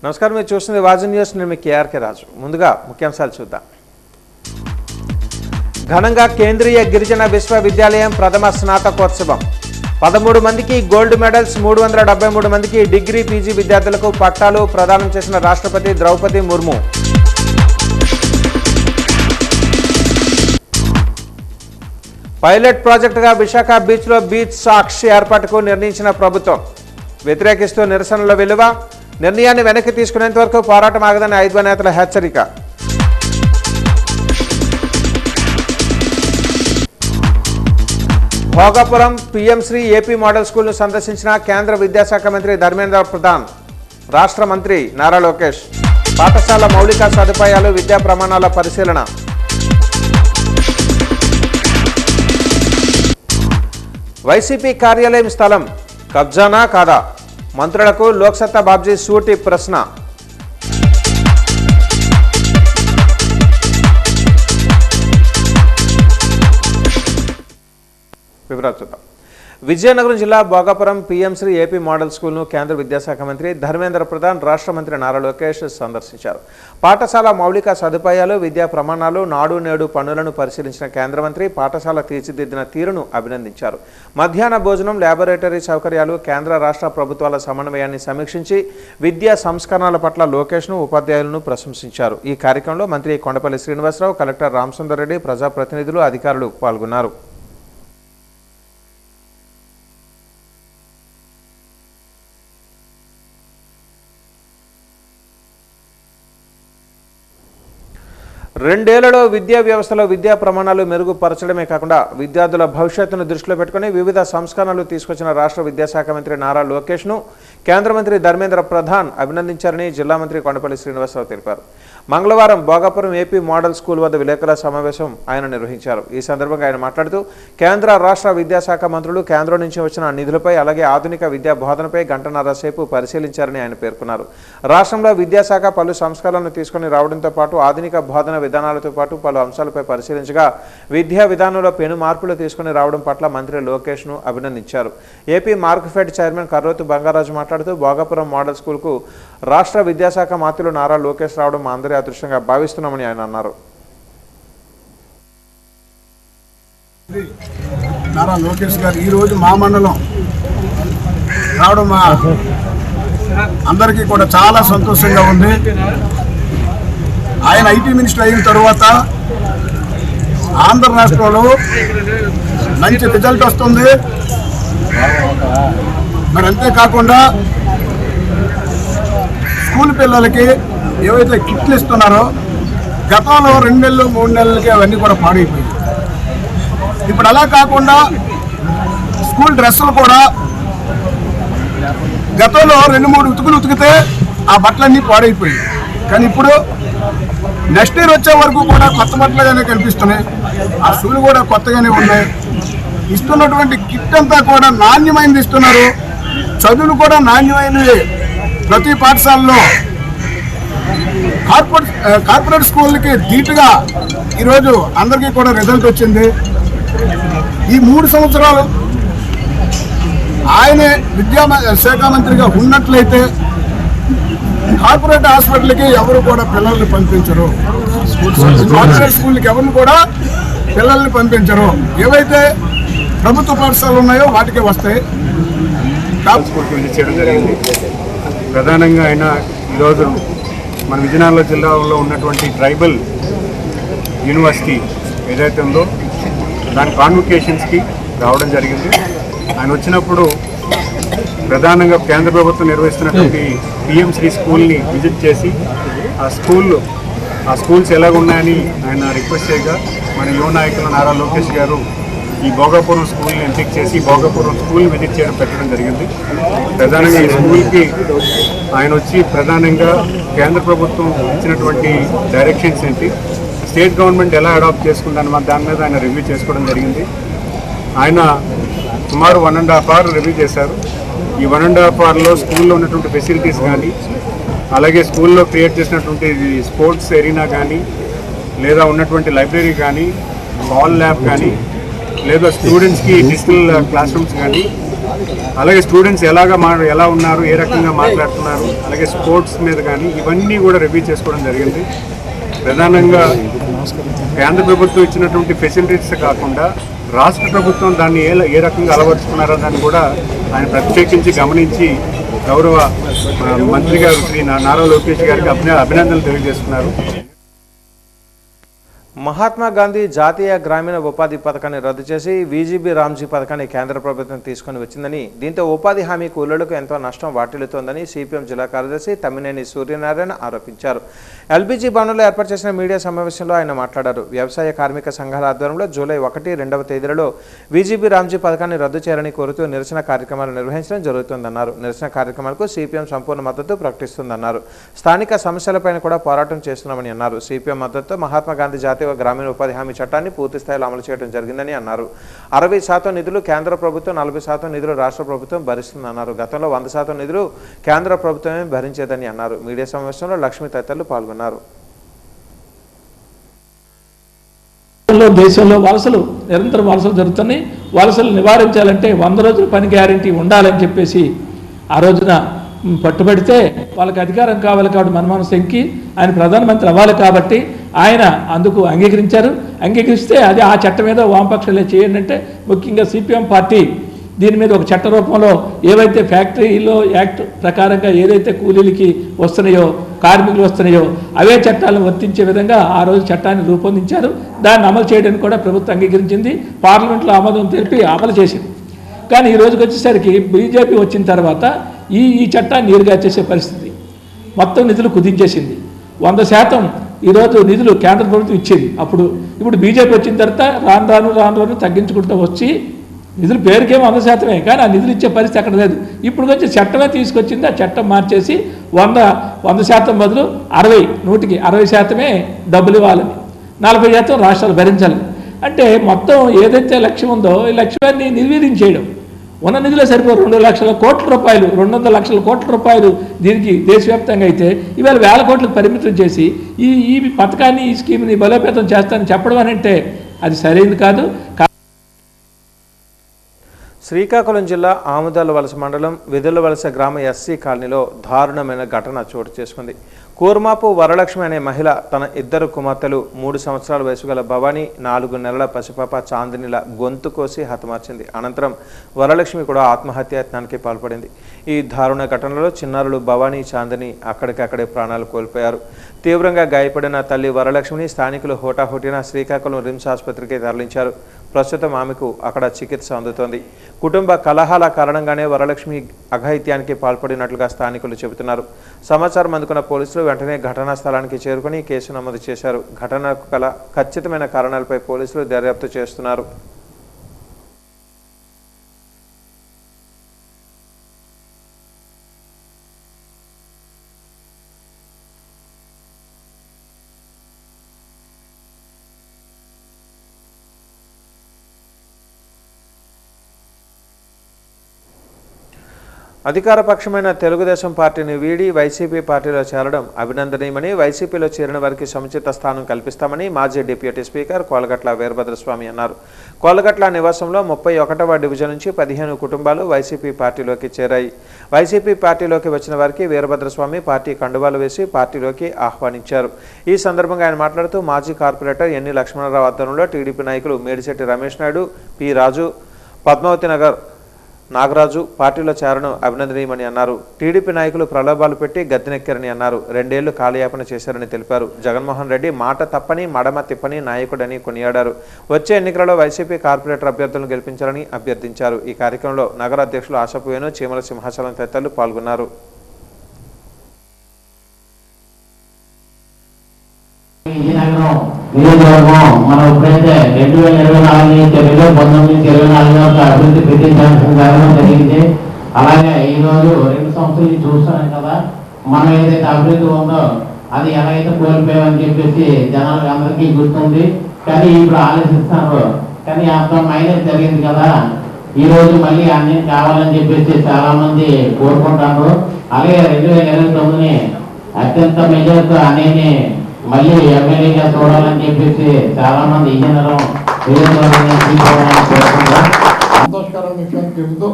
నమస్కారం, మీరు చూస్తుంది వాజీ న్యూస్. నేను మీ కేఆర్కే రాజు. ముందుగా ముఖ్యాంశాలు చూద్దాం. ఘనంగా కేంద్రీయ గిరిజన విశ్వవిద్యాలయం ప్రథమ స్నాతకోత్సవం. 13 మందికి గోల్డ్ మెడల్స్, 373 మందికి డిగ్రీ పీజీ విద్యార్థులకు పట్టాలు ప్రదానం చేసిన రాష్ట్రపతి ద్రౌపది ముర్ము. పైలట్ ప్రాజెక్టుగా విశాఖ బీచ్లో బీచ్ సాక్షి ఏర్పాటుకు నిర్ణయించిన ప్రభుత్వం. వ్యతిరేకిస్తూ నిరసనల వెలువ. నిర్ణయాన్ని వెనక్కి తీసుకునేంత వరకు పోరాటం ఆగదని ఐదు నేతల హెచ్చరిక. భోగాపురం పిఎంశ్రీ ఏపీ మోడల్ స్కూల్ను సందర్శించిన కేంద్ర విద్యాశాఖ మంత్రి ధర్మేంద్ర ప్రధాన్, రాష్ట్ర మంత్రి నారా లోకేష్. పాఠశాల మౌలిక సదుపాయాలు, విద్యా ప్రమాణాల పరిశీలన. వైసీపీ కార్యాలయం స్థలం కబ్జానా కాదా? మంత్రులకు లోక్సత్తా బాబ్జీ సూటి ప్రశ్న. వివరాలు చూద్దాం. విజయనగరం జిల్లా భోగాపురం పిఎంశ్రీ ఏపీ మోడల్ స్కూల్ను కేంద్ర విద్యాశాఖ మంత్రి ధర్మేంద్ర ప్రధాన్, రాష్ట్ర మంత్రి నారా లోకేష్ సందర్శించారు. పాఠశాల మౌలిక సదుపాయాలు, విద్యా ప్రమాణాలు, నాడు నేడు పనులను పరిశీలించిన కేంద్ర మంత్రి పాఠశాల తీర్చిదిద్దిన తీరును అభినందించారు. మధ్యాహ్న భోజనం, ల్యాబొరేటరీ సౌకర్యాలు, కేంద్ర రాష్ట్ర ప్రభుత్వాల సమన్వయాన్ని సమీక్షించి విద్యా సంస్కరణల పట్ల లోకేష్ను, ఉపాధ్యాయులను ప్రశంసించారు. ఈ కార్యక్రమంలో మంత్రి కొండపల్లి శ్రీనివాసరావు, కలెక్టర్ రామసుందర్ రెడ్డి, ప్రజాప్రతినిధులు, అధికారులు పాల్గొన్నారు. రెండేళ్లలో విద్యా వ్యవస్థలో విద్యా ప్రమాణాలు మెరుగుపరచడమే కాకుండా విద్యార్థుల భవిష్యత్తును దృష్టిలో పెట్టుకుని వివిధ సంస్కరణలు తీసుకొచ్చిన రాష్ట్ర విద్యాశాఖ మంత్రి నారా లోకేష్ను కేంద్ర మంత్రి ధర్మేంద్ర ప్రధాన్ అభినందించారని జిల్లా మంత్రి కొండపల్లి శ్రీనివాసరావు తెలిపారు. మంగళవారం భోగాపురం ఏపీ మోడల్ స్కూల్ వద్ద విలేకరుల సమావేశం ఆయన నిర్వహించారు. ఈ సందర్భంగా ఆయన మాట్లాడుతూ కేంద్ర రాష్ట్ర విద్యాశాఖ మంత్రులు కేంద్రం నుంచి వచ్చిన నిధులపై, అలాగే ఆధునిక విద్యా బోధనపై గంటన్నర సేపు పరిశీలించారని ఆయన పేర్కొన్నారు. రాష్ట్రంలో విద్యాశాఖ పలు సంస్కరణలు తీసుకుని రావడంతో పాటు ఆధునిక బోధన విధానాలతో పాటు పలు అంశాలపై పరిశీలించగా విద్యా విధానంలో పెను మార్పులు తీసుకుని రావడం పట్ల మంత్రి లోకేష్ను అభినందించారు. ఏపీ మార్క్ఫెడ్ చైర్మన్ కర్రోతు బంగారాజు మాట్లాడుతూ భోగాపురం మోడల్ స్కూల్కు రాష్ట్ర విద్యాశాఖ మంత్రులు నారా లోకేష్ రావడం మా అందరి అదృష్టంగా భావిస్తున్నామని ఆయన అన్నారు. నారా లోకేష్ గారు ఈరోజు మా మండలం రావడం మా అందరికీ కూడా చాలా సంతోషంగా ఉంది. ఆయన ఐటీ మినిస్టర్ అయిన తర్వాత ఆంధ్ర రాష్ట్రంలో మంచి రిజల్ట్ వస్తుంది. మరి అంతేకాకుండా స్కూల్ పిల్లలకి ఏవైతే కిట్లు ఇస్తున్నారో గతంలో 2 నెలలు 3 నెలలకి అవన్నీ కూడా పాడైపోయాయి. ఇప్పుడు అలా కాకుండా స్కూల్ డ్రెస్సులు కూడా గతంలో 2-3 ఉతుకులు ఉతికితే ఆ బట్టలన్నీ పాడైపోయాయి. కానీ ఇప్పుడు నెక్స్ట్ ఇయర్ వచ్చే వరకు కూడా కొత్త బట్టలుగానే కనిపిస్తున్నాయి. ఆ షూలు కూడా కొత్తగానే ఉన్నాయి. ఇస్తున్నటువంటి కిట్ అంతా కూడా నాణ్యమైనది ఇస్తున్నారు. చదువులు కూడా నాణ్యమైనవి. ప్రతి పాఠశాలలో కార్పొరేట్ స్కూళ్ళకి ధీటుగా ఈరోజు అందరికీ కూడా రిజల్ట్ వచ్చింది. ఈ 3 సంవత్సరాలు ఆయనే విద్యాశాఖ మంత్రిగా ఉన్నట్లయితే కార్పొరేట్ హాస్పిటల్కి ఎవరు కూడా పిల్లల్ని పంపించరు. కార్పొరేట్ స్కూల్కి ఎవరిని కూడా పిల్లల్ని పంపించరు. ఏవైతే ప్రభుత్వ పాఠశాలలు ఉన్నాయో వాటికే వస్తాయి. చేయడం జరిగింది. ప్రధానంగా ఆయన ఈరోజు మన విజయనగరం జిల్లాలో ఉన్నటువంటి ట్రైబల్ యూనివర్సిటీ ఏదైతే ఉందో దాని కాన్వకేషన్స్కి రావడం జరిగింది. ఆయన వచ్చినప్పుడు ప్రధానంగా కేంద్ర ప్రభుత్వం నిర్వహిస్తున్నటువంటి పిఎంశ్రీ స్కూల్ని విజిట్ చేసి ఆ స్కూల్స్ ఎలాగున్నాయని ఆయన రిక్వెస్ట్ చేయగా మన యువ నాయకులు నారా లోకేష్ గారు ఈ భోగాపురం స్కూల్ని ఎంపిక చేసి భోగాపురం స్కూల్ని విజిట్ చేయడం పెట్టడం జరిగింది. ప్రధానంగా ఈ స్కూల్కి ఆయన వచ్చి ప్రధానంగా కేంద్ర ప్రభుత్వం ఇచ్చినటువంటి డైరెక్షన్స్ ఏంటి, స్టేట్ గవర్నమెంట్ ఎలా అడాప్ట్ చేసుకుంటాను దాని మీద ఆయన రివ్యూ చేసుకోవడం జరిగింది. ఆయన సుమారు 1.5 hours రివ్యూ చేశారు. ఈ 1.5 hours స్కూల్లో ఉన్నటువంటి ఫెసిలిటీస్ కానీ, అలాగే స్కూల్లో క్రియేట్ చేసినటువంటి స్పోర్ట్స్ ఎరీనా కానీ, లేదా ఉన్నటువంటి లైబ్రరీ కానీ, హాల్ ల్యాబ్ కానీ, లేదా స్టూడెంట్స్కి డిజిటల్ క్లాస్ రూమ్స్ కానీ అలాగే స్టూడెంట్స్ ఎలా ఉన్నారు, ఏ రకంగా మాట్లాడుతున్నారు, అలాగే స్పోర్ట్స్ మీద కానీ ఇవన్నీ కూడా రివ్యూ చేసుకోవడం జరిగింది. ప్రధానంగా కేంద్ర ప్రభుత్వం ఇచ్చినటువంటి ఫెసిలిటీస్ కాకుండా రాష్ట్ర ప్రభుత్వం దాన్ని ఏ రకంగా అలవరుచుకున్నారో దాన్ని కూడా ఆయన ప్రత్యేకించి గమనించి గౌరవ మంత్రి గారు శ్రీ నారా లోకేష్ గారికి అభినందనలు తెలియజేస్తున్నారు. మహాత్మా గాంధీ జాతీయ గ్రామీణ ఉపాధి పథకాన్ని రద్దు చేసి వీజీబీ రామ్జీ పథకాన్ని కేంద్ర ప్రభుత్వం తీసుకుని వచ్చిందని, దీంతో ఉపాధి హామీ కూలీలకు ఎంతో నష్టం వాటిల్లుతోందని సిపిఎం జిల్లా కార్యదర్శి తమ్మినేని సూర్యనారాయణ ఆరోపించారు. ఎల్బీజీ భవనంలో ఏర్పాటు చేసిన మీడియా సమావేశంలో ఆయన మాట్లాడారు. వ్యవసాయ కార్మిక సంఘాల ఆధ్వర్యంలో జూలై 1, 2వ తేదీలలో వీజీబీ రామ్జీ పథకాన్ని రద్దు చేయాలని కోరుతూ నిరసన కార్యక్రమాలు నిర్వహించడం జరుగుతుందన్నారు. నిరసన కార్యక్రమాలకు సిపిఎం సంపూర్ణ మద్దతు ప్రకటిస్తుందన్నారు. స్థానిక సమస్యలపైన కూడా పోరాటం చేస్తున్నామని అన్నారు. సిపిఎం మద్దతుతో మహాత్మా గాంధీ జాతీయ గ్రామీణ ఉపాధి హామీ చట్టాన్ని పూర్తి స్థాయిలో అమలు చేయడం జరిగిందని అన్నారు. 60% నిధులు కేంద్ర ప్రభుత్వం, 40% నిధులు రాష్ట్ర ప్రభుత్వం భరిస్తుందన్నారు. గతంలో 100% నిధులు కేంద్ర ప్రభుత్వమే భరించేదని అన్నారు. మీడియా సమావేశంలో లక్ష్మీ తదితరులు పాల్గొన్నారు. దేశంలో నిరంతరం వలసలు జరుగుతున్నాయి. వలసలు నివారించాలంటే 100 రోజుల పని గ్యారెంటీ ఉండాలని చెప్పేసి ఆ రోజున పట్టుబడితే వాళ్ళకి అధికారం కావాలి కాబట్టి మన్మోహన్ సింగ్కి ఆయన ప్రధానమంత్రి అవ్వాలి కాబట్టి ఆయన అందుకు అంగీకరించారు. అంగీకరిస్తే అది ఆ చట్టం మీద వామపక్షాలే చేయండి అంటే ముఖ్యంగా సిపిఎం పార్టీ దీని మీద ఒక చట్ట రూపంలో ఏవైతే ఫ్యాక్టరీలో యాక్ట్ ప్రకారంగా ఏదైతే కూలీలకి వస్తున్నాయో, కార్మికులు వస్తున్నాయో అవే చట్టాలను వర్తించే విధంగా ఆ రోజు చట్టాన్ని రూపొందించారు. దాన్ని అమలు చేయడానికి కూడా ప్రభుత్వం అంగీకరించింది. పార్లమెంట్లో ఆమోదం తెలిపి అమలు చేసింది. కానీ ఈ రోజుకి వచ్చేసరికి బీజేపీ వచ్చిన తర్వాత ఈ చట్టాన్ని నీరుగా చేసే పరిస్థితి, మొత్తం నిధులు కుదించేసింది. 100% ఈరోజు నిధులు కేంద్ర ప్రభుత్వం ఇచ్చేది. ఇప్పుడు బీజేపీ వచ్చిన తర్వాత రాను తగ్గించుకుంటూ వచ్చి నిధులు పేరుకేమో 100%, కానీ ఆ నిధులు ఇచ్చే పరిస్థితి అక్కడ లేదు. ఇప్పుడు వచ్చి చట్టమే తీసుకొచ్చింది. ఆ చట్టం మార్చేసి 100% బదులు 60% డబ్బులు ఇవ్వాలని, 40% రాష్ట్రాలు భరించాలి. అంటే మొత్తం ఏదైతే లక్ష్యం ఉందో ఈ లక్ష్యాన్ని నిర్వీర్యం చేయడం. ఉన్న నిధులే సరిపో 2 లక్షల కోట్ల రూపాయలు, 200 లక్షల కోట్ల రూపాయలు దీనికి దేశవ్యాప్తంగా అయితే ఇవాళ 1000 కోట్లకు పరిమితం చేసి ఈ పథకాన్ని, ఈ స్కీమ్ని బలోపేతం చేస్తానని చెప్పడం అని అంటే అది సరైనది కాదు. శ్రీకాకుళం జిల్లా ఆముదాల వలస మండలం వెదుల వలస గ్రామ ఎస్సీ కాలనీలో దారుణమైన ఘటన చోటు చేసుకుంది. కూర్మాపు వరలక్ష్మి అనే మహిళ తన 2 కుమార్తెలు, 3 సంవత్సరాల వయసు గల భవానీ, 4 నెలల పసిపాప చాందినిల గొంతు కోసి హతమార్చింది. అనంతరం వరలక్ష్మి కూడా ఆత్మహత్యాయత్నానికి పాల్పడింది. ఈ దారుణ ఘటనలో చిన్నారులు భవానీ, చాందిని అక్కడికక్కడే ప్రాణాలు కోల్పోయారు. తీవ్రంగా గాయపడిన తల్లి వరలక్ష్మిని స్థానికులు హోటాహోటిన శ్రీకాకుళం రిమ్స్ ఆసుపత్రికి తరలించారు. ప్రస్తుతం ఆమెకు అక్కడ చికిత్స అందుతోంది. కుటుంబ కలహాల కారణంగానే వరలక్ష్మి అఘాయిత్యానికి పాల్పడినట్లుగా స్థానికులు చెబుతున్నారు. సమాచారం అందుకున్న పోలీసులు వెంటనే ఘటనా స్థలానికి చేరుకుని కేసు నమోదు చేశారు. ఘటనకు గల ఖచ్చితమైన కారణాలపై పోలీసులు దర్యాప్తు చేస్తున్నారు. అధికారపక్షమైన తెలుగుదేశం పార్టీని వీడి వైసీపీ పార్టీలో చేరడం అభినందనీయమని, వైసీపీలో చేరిన వారికి సముచిత స్థానం కల్పిస్తామని మాజీ డిప్యూటీ స్పీకర్ కోలగట్ల వీరభద్రస్వామి అన్నారు. కోలగట్ల నివాసంలో 31వ డివిజన్ నుంచి 15 కుటుంబాలు వైసీపీ పార్టీలోకి చేరాయి. వైసీపీ పార్టీలోకి వచ్చిన వారికి వీరభద్రస్వామి పార్టీ కండువాలు వేసి పార్టీలోకి ఆహ్వానించారు. ఈ సందర్భంగా ఆయన మాట్లాడుతూ మాజీ కార్పొరేటర్ ఎన్ని లక్ష్మణరావు ఆధ్వర్యంలో టీడీపీ నాయకులు మేడిశెట్టి రమేష్ నాయుడు, పి రాజు, పద్మావతి నగర్ నాగరాజు పార్టీలో చేరడం అభినందనీయమని అన్నారు. టీడీపీ నాయకులు ప్రలోభాలు పెట్టి గద్దెనెక్కారని అన్నారు. 2 ఏళ్లు కాలయాపన చేశారని తెలిపారు. జగన్మోహన్ రెడ్డి మాట తప్పని మడమ తిప్పని నాయకుడని కొనియాడారు. వచ్చే ఎన్నికలలో వైసీపీ కార్పొరేటర్ అభ్యర్థులను గెలిపించాలని అభ్యర్థించారు. ఈ కార్యక్రమంలో నగర అధ్యక్షులు ఆశపు వేణు, చీమల సింహాచలం తదితరులు పాల్గొన్నారు. నియోజకవర్గం మనం ఎప్పుడైతే 2024 నుంచి 2019 నుంచి 24 అభివృద్ధి పెట్టించాల్సిన కారణం జరిగింది. అలాగే ఈ రోజు 2 సంవత్సరాలు చూస్తున్నాం కదా, మనం ఏదైతే అభివృద్ధి ఉందో అది ఎలాగైతే కోల్పోయామని చెప్పేసి జనాలకు అందరికీ గుర్తుంది. కానీ ఇప్పుడు ఆలోచిస్తున్నారు. కానీ అంత మైనస్ జరిగింది కదా, ఈ రోజు మళ్ళీ అన్ని కావాలని చెప్పేసి చాలా మంది కోరుకుంటారు. అలాగే 2029 అత్యంత మెజార్టీతో అనేది మళ్ళీ ఎమ్మెల్యేగా చూడాలని చెప్పేసి చాలా మంది ఇంజనీర్లు సంతోషకరమైన విషయం చెబుతూ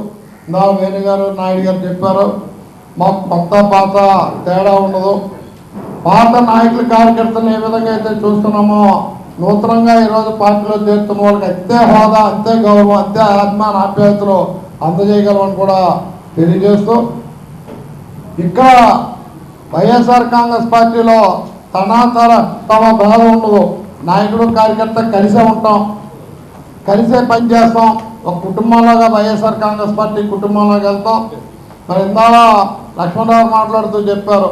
వేణుగారు నాయుడు గారు చెప్పారు. మాకు కొత్త పాత తేడా ఉండదు. పాత నాయకుల కార్యకర్తలను ఏ విధంగా అయితే చూస్తున్నామో నూతనంగా ఈరోజు పార్టీలో చేరుతున్న వాళ్ళకి అంతే హోదా, అంతే గౌరవం, అంతే ఆత్మాన ఆప్యాయతలు అందజేయగలమని కూడా తెలియజేస్తూ, ఇక్కడ వైఎస్ఆర్ కాంగ్రెస్ పార్టీలో తమ భేదం ఉండదు. నాయకుడు కార్యకర్త కలిసే ఉంటాం, కలిసే పనిచేస్తాం. ఒక కుటుంబంలాగా వైఎస్ఆర్ కాంగ్రెస్ పార్టీ కుటుంబంలోకి వెళ్తాం. మరి ఇందాక లక్ష్మణరావు మాట్లాడుతూ చెప్పారు,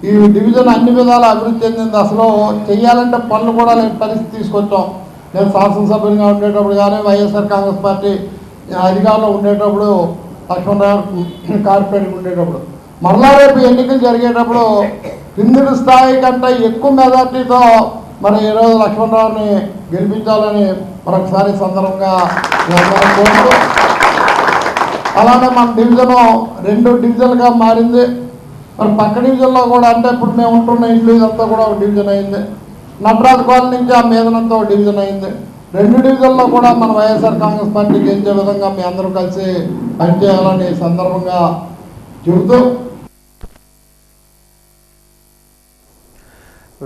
ఈ డివిజన్ అన్ని విధాలు అభివృద్ధి చెందింది. అసలు చెయ్యాలంటే పనులు కూడా లేని పరిస్థితి తీసుకొచ్చాం. నేను శాసనసభ్యునిగా ఉండేటప్పుడు కానీ వైఎస్ఆర్ కాంగ్రెస్ పార్టీ అధికారంలో ఉండేటప్పుడు, లక్ష్మణరావు కార్పొరేట్గా ఉండేటప్పుడు, మరలా రేపు ఎన్నికలు జరిగేటప్పుడు కింది స్థాయి కంటే ఎక్కువ మెజార్టీతో మరి ఈరోజు లక్ష్మణరావుని గెలిపించాలని మరొకసారి సందర్భంగా కోరుతూ, అలానే మన డివిజను 2 డివిజన్లుగా మారింది. మరి పక్క డివిజన్లో కూడా అంటే ఇప్పుడు మేము ఉంటున్న ఇల్లు ఇదంతా కూడా ఒక డివిజన్ అయింది. నటరాజు కాలనీ నుంచి ఆ మీదనంతా ఒక డివిజన్ అయింది. 2 డివిజన్లో కూడా మన వైఎస్ఆర్ కాంగ్రెస్ పార్టీ గెలిచే విధంగా మీ అందరూ కలిసి పనిచేయాలని సందర్భంగా చెబుతూ,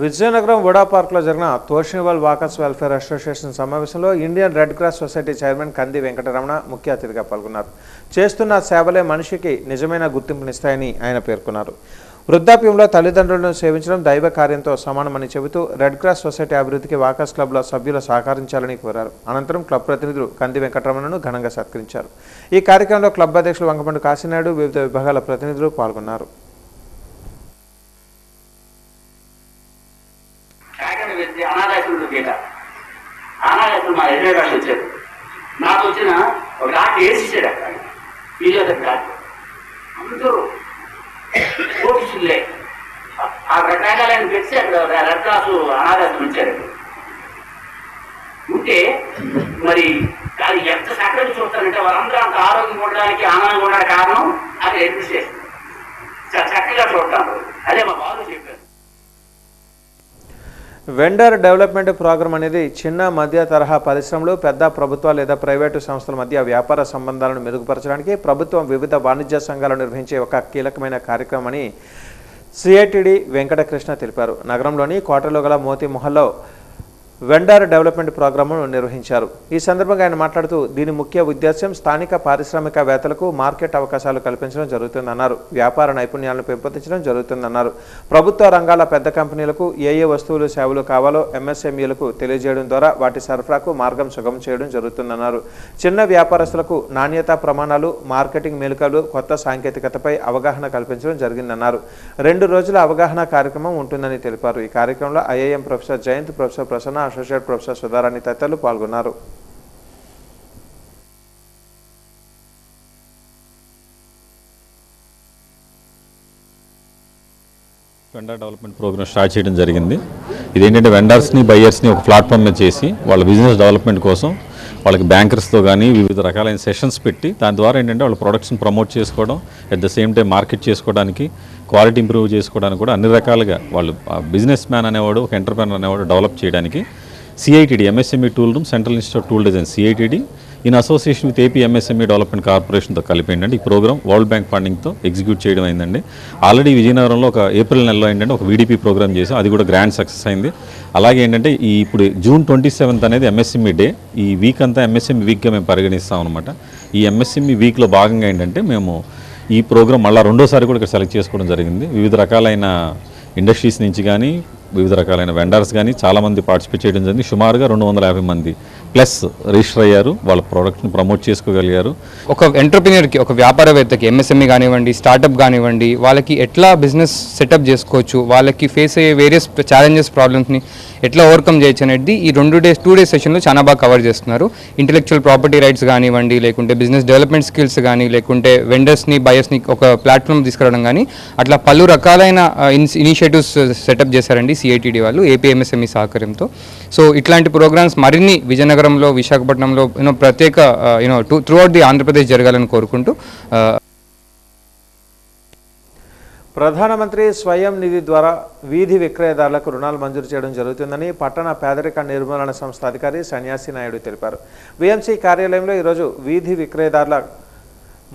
విజయనగరం వడా పార్క్లో జరిగిన తోషినివల్ వాకర్స్ వెల్ఫేర్ అసోసియేషన్ సమావేశంలో Indian red cross society chairman కంది వెంకటరమణ ముఖ్య అతిథిగా పాల్గొన్నారు. చేస్తున్న సేవలే మనిషికి నిజమైన గుర్తింపునిస్తాయని ఆయన పేర్కొన్నారు. వృద్ధాప్యంలో తల్లిదండ్రులను సేవించడం దైవ కార్యంతో సమానమని చెబుతూ రెడ్ క్రాస్ సొసైటీ అభివృద్ధికి వాకర్స్ క్లబ్లో సభ్యులు సహకరించాలని కోరారు. అనంతరం క్లబ్ ప్రతినిధులు కంది వెంకటరమణను ఘనంగా సత్కరించారు. ఈ కార్యక్రమంలో క్లబ్ అధ్యక్షులు వంకపండు కాశీనాయుడు, వివిధ విభాగాల ప్రతినిధులు పాల్గొన్నారు. అనాథాశ్రమం మా ఎదురుగాళ్ళు వచ్చారు. నాకు వచ్చిన ఒక డాక్టర్ వేసిచ్చాడు. అక్కడ ఫిజియోథెరపీ డాక్టర్ అందరూ కోటిసులే ఆ రకరకాలైన పెట్టి అక్కడ రెడ్ క్రాస్ అనాథాశ్రమం ఇచ్చారు. ఉంటే మరి అది ఎంత చక్కగా చూస్తారంటే వాళ్ళందరూ అంత ఆరోగ్యం ఉండడానికి ఆనందంగా ఉండడానికి కారణం అది అడ్మినిస్ట్రేషన్ చక్కగా చూడటాను. అదే మా బాబు చెప్పారు. వెండర్ డెవలప్మెంట్ ప్రోగ్రాం అనేది చిన్న మధ్య తరహా పరిశ్రమలు, పెద్ద ప్రభుత్వ లేదా ప్రైవేటు సంస్థల మధ్య వ్యాపార సంబంధాలను మెరుగుపరచడానికి ప్రభుత్వం వివిధ వాణిజ్య సంఘాలు నిర్వహించే ఒక కీలకమైన కార్యక్రమం అని సిఐటిడి వెంకటకృష్ణ తెలిపారు. నగరంలోని కోటలో గల మోతి మొహల్లో వెండర్ డెవలప్మెంట్ ప్రోగ్రామును నిర్వహించారు. ఈ సందర్భంగా ఆయన మాట్లాడుతూ దీని ముఖ్య ఉద్దేశ్యం స్థానిక పారిశ్రామికవేత్తలకు మార్కెట్ అవకాశాలు కల్పించడం జరుగుతుందన్నారు. వ్యాపార నైపుణ్యాలను పెంపొందించడం జరుగుతుందన్నారు. ప్రభుత్వ రంగాల పెద్ద కంపెనీలకు ఏ వస్తువులు సేవలు కావాలో ఎంఎస్ఎంఈలకు తెలియజేయడం ద్వారా వాటి సరఫరాకు మార్గం సుగమం చేయడం జరుగుతుందన్నారు. చిన్న వ్యాపారస్తులకు నాణ్యతా ప్రమాణాలు, మార్కెటింగ్ మెలకువలు, కొత్త సాంకేతికతపై అవగాహన కల్పించడం జరిగిందన్నారు. 2 రోజుల అవగాహన కార్యక్రమం ఉంటుందని తెలిపారు. ఈ కార్యక్రమంలో IIM professor Jayant, professor Prasanna, associate professor Sudharani తదితరులు పాల్గొన్నారు. వెండర్ డెవలప్మెంట్ ప్రోగ్రామ్ స్టార్ట్ చేయడం జరిగింది. ఇదేంటంటే వెండర్స్ని, బయ్యర్స్ని ఒక ప్లాట్ఫామ్ మీద చేసి వాళ్ళ బిజినెస్ డెవలప్మెంట్ కోసం వాళ్ళకి బ్యాంకర్స్తో కానీ వివిధ రకాలైన సెషన్స్ పెట్టి దాని ద్వారా ఏంటంటే వాళ్ళ ప్రొడక్ట్స్ని ప్రమోట్ చేసుకోవడం, at the same time market చేసుకోవడానికి, క్వాలిటీ ఇంప్రూవ్ చేసుకోవడానికి కూడా అన్ని రకాలుగా వాళ్ళు బిజినెస్ మ్యాన్ అనేవాడు, ఒక ఎంటర్ప్రెనర్ అనేవాడు డెవలప్ చేయడానికి CITD MSME tool room, central institute tool design CITD in association with AP MSME development కార్పొరేషన్తో కలిపి ఏంటంటే ఈ ప్రోగ్రామ్ వరల్డ్ బ్యాంక్ ఫండింగ్తో ఎగ్జిక్యూట్ చేయడం అయిందండి. ఆల్రెడీ విజయనగరంలో ఒక ఏప్రిల్ నెలలో ఏంటంటే ఒక వీడిపి ప్రోగ్రామ్ చేసాం, అది కూడా గ్రాండ్ సక్సెస్ అయింది. అలాగే ఏంటంటే ఇప్పుడు జూన్ 27 అనేది ఎంఎస్ఎంఈ డే. ఈ వీక్ అంతా ఎంఎస్ఎంఈ వీక్గా మేము పరిగణిస్తాం అనమాట. ఈ ఎంఎస్ఎంఈ వీక్లో భాగంగా ఏంటంటే మేము ఈ ప్రోగ్రామ్ మళ్ళీ 2వ సారి కూడా ఇక్కడ సెలెక్ట్ చేసుకోవడం జరిగింది. వివిధ రకాలైన ఇండస్ట్రీస్ నుంచి కానీ వివిధ రకాలైన వెండర్స్ కానీ చాలామంది పార్టిసిపేట్ చేయడం జరిగింది. సుమారుగా 250 మంది ప్లస్ రిజిస్టర్ అయ్యారు, వాళ్ళ ప్రోడక్ట్ని ప్రమోట్ చేసుకోగలిగారు. ఒక ఎంటర్ప్రినర్కి, ఒక వ్యాపారవేత్తకి, ఎంఎస్ఎంఈ కానివ్వండి, స్టార్టప్ కానివ్వండి, వాళ్ళకి ఎట్లా బిజినెస్ సెటప్ చేసుకోవచ్చు, వాళ్ళకి ఫేస్ అయ్యే వేరియస్ ఛాలెంజెస్, ప్రాబ్లమ్స్ని ఎట్లా ఓవర్కమ్ చేయొచ్చు అనేది ఈ 2 డేస్ సెషన్లో చాలా బాగా కవర్ చేస్తున్నారు. ఇంటెలెక్చువల్ ప్రాపర్టీ రైట్స్ కానివ్వండి, లేకుంటే బిజినెస్ డెవలప్మెంట్ స్కిల్స్ కానీ, లేకుంటే వెండర్స్ని, బయర్స్ని ఒక ప్లాట్ఫామ్ తీసుకురావడం కానీ, అట్లా పలు రకాలైన ఇనిషియేటివ్స్ సెటప్ చేశారండి సిఐటిడి వాళ్ళు ఏపీ ఎంఎస్ఎంఈ సహకారంతో. సో ఇట్లాంటి ప్రోగ్రామ్స్ మరిన్ని విజయనగరంలో, విశాఖపట్నంలో ప్రత్యేక త్రూ అవుట్ ది ఆంధ్రప్రదేశ్ జరగాలని కోరుకుంటూ ప్రధానమంత్రి స్వయం నిధి ద్వారా వీధి విక్రయదారులకు రుణాలు మంజూరు చేయడం జరుగుతుందని పట్టణ పేదరిక నిర్మూలన సంస్థ అధికారి సన్యాసి నాయుడు తెలిపారు. విఎంసీ కార్యాలయంలో ఈరోజు వీధి విక్రయదారుల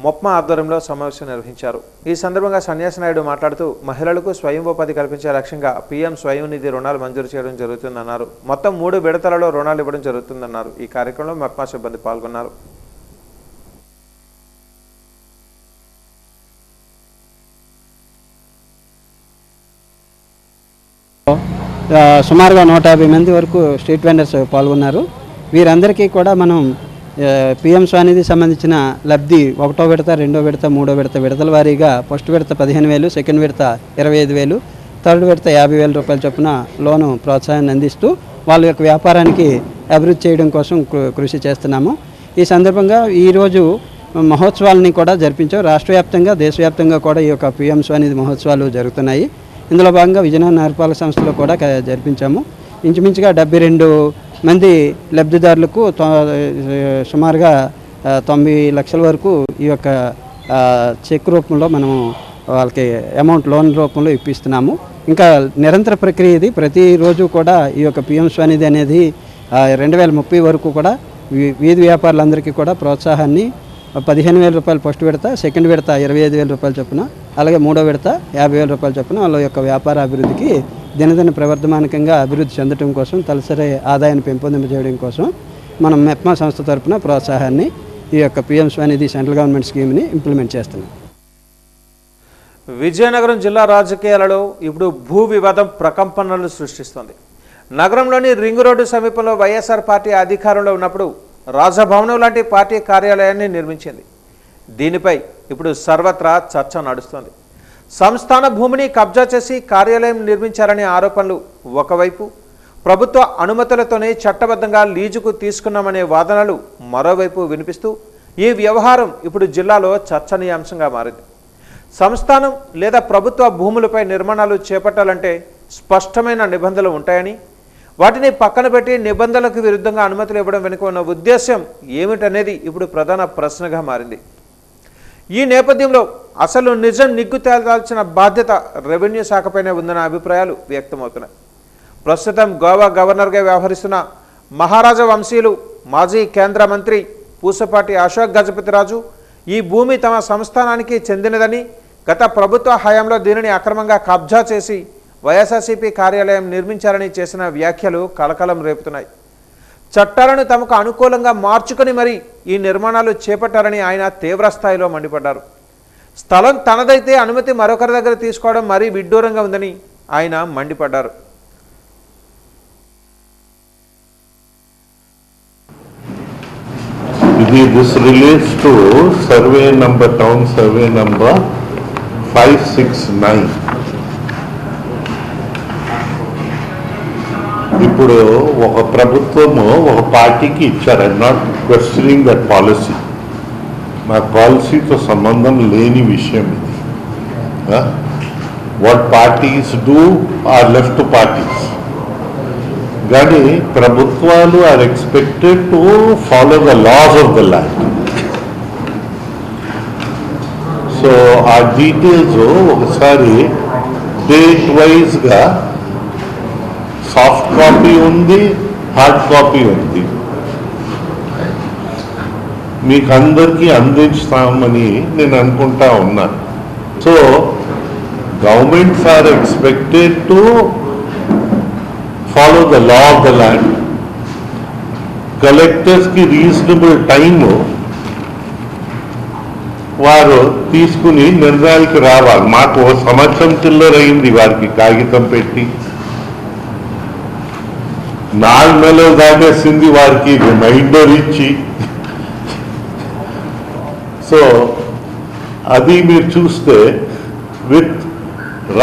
మొప్మా ఆధ్వర్యంలో సమావేశం నిర్వహించారు. ఈ సందర్భంగా సన్యాసి నాయుడు మాట్లాడుతూ మహిళలకు స్వయం ఉపాధి కల్పించే లక్ష్యంగా పీఎం స్వయం నిధి రుణాలు మంజూరు చేయడం జరుగుతుందన్నారు. మొత్తం 3 విడతలలో రుణాలు ఇవ్వడం జరుగుతుందన్నారు. ఈ కార్యక్రమంలో మొప్మా సిబ్బంది పాల్గొన్నారు. సుమారుగా 150 మంది వరకు స్ట్రీట్ వెండర్స్ పాల్గొన్నారు. వీరందరికీ కూడా మనం పీఎం స్వనిధి సంబంధించిన లబ్ధి 1వ విడత, 2వ విడత, 3వ విడత విడతల వారీగా ఫస్ట్ విడత 15,000, సెకండ్ విడత 25,000, థర్డ్ విడత 50,000 రూపాయల చొప్పున లోను ప్రోత్సాహాన్ని అందిస్తూ వాళ్ళ యొక్క వ్యాపారానికి అభివృద్ధి చేయడం కోసం కృషి చేస్తున్నాము. ఈ సందర్భంగా ఈరోజు మహోత్సవాలని కూడా జరిపించాం. రాష్ట్ర వ్యాప్తంగా, దేశవ్యాప్తంగా కూడా ఈ యొక్క పీఎం స్వనిధి మహోత్సవాలు జరుగుతున్నాయి. ఇందులో భాగంగా విజయనగరం నగరపాలక సంస్థలో కూడా జరిపించాము. ఇంచుమించుగా 72 మంది లబ్ధిదారులకు సుమారుగా 90 లక్షల వరకు ఈ యొక్క చెక్ రూపంలో మనము వాళ్ళకి అమౌంట్ లోన్ రూపంలో ఇప్పిస్తున్నాము. ఇంకా నిరంతర ప్రక్రియ ఇది. ప్రతిరోజు కూడా ఈ యొక్క పీఎం స్వనిధి అనేది 2030 వరకు కూడా వీధి వ్యాపారులందరికీ కూడా ప్రోత్సాహాన్ని 15,000 రూపాయలు ఫస్ట్ విడత, సెకండ్ విడత 25,000 రూపాయల చొప్పున, అలాగే 3వ విడత 50,000 రూపాయల చొప్పున వాళ్ళ యొక్క వ్యాపార అభివృద్ధికి దినదిన ప్రవర్ధమానకంగా అభివృద్ధి చెందడం కోసం, తలసరి ఆదాయాన్ని పెంపొందింపజేయడం కోసం మనం మెప్మా సంస్థ తరఫున ప్రోత్సాహాన్ని ఈ యొక్క పీఎం స్వనిధి సెంట్రల్ గవర్నమెంట్ స్కీమ్ని ఇంప్లిమెంట్ చేస్తున్నాం. విజయనగరం జిల్లా రాజకీయాలలో ఇప్పుడు భూ వివాదం ప్రకంపనలు సృష్టిస్తోంది. నగరంలోని రింగ్ రోడ్డు సమీపంలో వైఎస్ఆర్ పార్టీ అధికారంలో ఉన్నప్పుడు రాజభవనం లాంటి పార్టీ కార్యాలయాన్ని నిర్మించింది. దీనిపై ఇప్పుడు సర్వత్రా చర్చ నడుస్తోంది. సంస్థాన భూమిని కబ్జా చేసి కార్యాలయం నిర్మించారనే ఆరోపణలు ఒకవైపు, ప్రభుత్వ అనుమతులతోనే చట్టబద్ధంగా లీజుకు తీసుకున్నామనే వాదనలు మరోవైపు వినిపిస్తూ ఈ వ్యవహారం ఇప్పుడు జిల్లాలో చర్చనీయాంశంగా మారింది. సంస్థానం లేదా ప్రభుత్వ భూములపై నిర్మాణాలు చేపట్టాలంటే స్పష్టమైన నిబంధనలు ఉంటాయని, వాటిని పక్కన పెట్టి నిబంధనలకు విరుద్ధంగా అనుమతులు ఇవ్వడం వెనుక ఉన్న ఉద్దేశ్యం ఏమిటనేది ఇప్పుడు ప్రధాన ప్రశ్నగా మారింది. ఈ నేపథ్యంలో అసలు నిజం నిగ్గు తేల్చాల్సిన బాధ్యత రెవెన్యూ శాఖపైనే ఉందన్న అభిప్రాయాలు వ్యక్తమవుతున్నాయి. ప్రస్తుతం గోవా గవర్నర్గా వ్యవహరిస్తున్న మహారాజ వంశీయులు మాజీ కేంద్ర మంత్రి పూసపాటి అశోక్ గజపతిరాజు ఈ భూమి తమ సంస్థానానికి చెందినదని, గత ప్రభుత్వ హయాంలో దీనిని అక్రమంగా కబ్జా చేసి వైఎస్ఆర్సీపీ కార్యాలయం నిర్మించారని చేసిన వ్యాఖ్యలు కలకలం రేపుతున్నాయి. చట్టాలను తమకు అనుకూలంగా మార్చుకొని మరీ ఈ నిర్మాణాలు చేపట్టారని ఆయన తీవ్రస్థాయిలో మండిపడ్డారు. స్థలం తనదైతే అనుమతి మరొకరి దగ్గర తీసుకోవడం మరీ విడ్డూరంగా ఉందని ఆయన మండిపడ్డారు. This relates to survey number, town survey number 569. ఇప్పుడు ఒక ప్రభుత్వము ఒక పార్టీకి ఇచ్చారు. I'm not questioning that policy. నా పాలసీతో సంబంధం లేని విషయం ఇది. What parties do are left to parties. కానీ ప్రభుత్వాలు are expected to follow the laws of the land. So ఆ డీటెయిల్స్ ఒకసారి డేట్ వైజ్గా సాఫ్ట్ కాపీ ఉంది, హార్డ్ కాపీ ఉంది, మీకు అందరికీ అందిస్తామని నేను అనుకుంటా ఉన్నాను. So governments are expected to follow the law of the land. Collectors ki reasonable time వారు తీసుకుని నిర్ణయాలకు రావాలి. మాకు సంవత్సరం చిల్లర అయింది వారికి కాగితం పెట్టి, 4 నెలలు దాటేసింది వారికి రిమైండర్ ఇచ్చి. సో అది మీరు చూస్తే with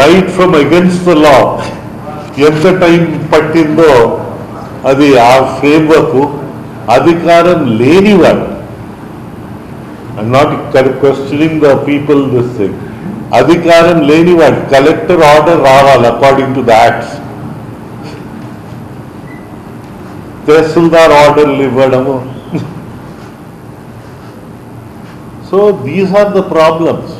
right from against the law ఎంత టైం పట్టిందో అది ఆ ఫ్రేమ్వర్క్ అధికారం లేనివాడు. I'm not questioning the people this thing. అధికారం లేనివాడు కలెక్టర్ ఆర్డర్ రావాలి అకార్డింగ్ టు ద యాక్ట్స్. తహసీల్దార్ ఆర్డర్లు ఇవ్వడము. So these are the problems.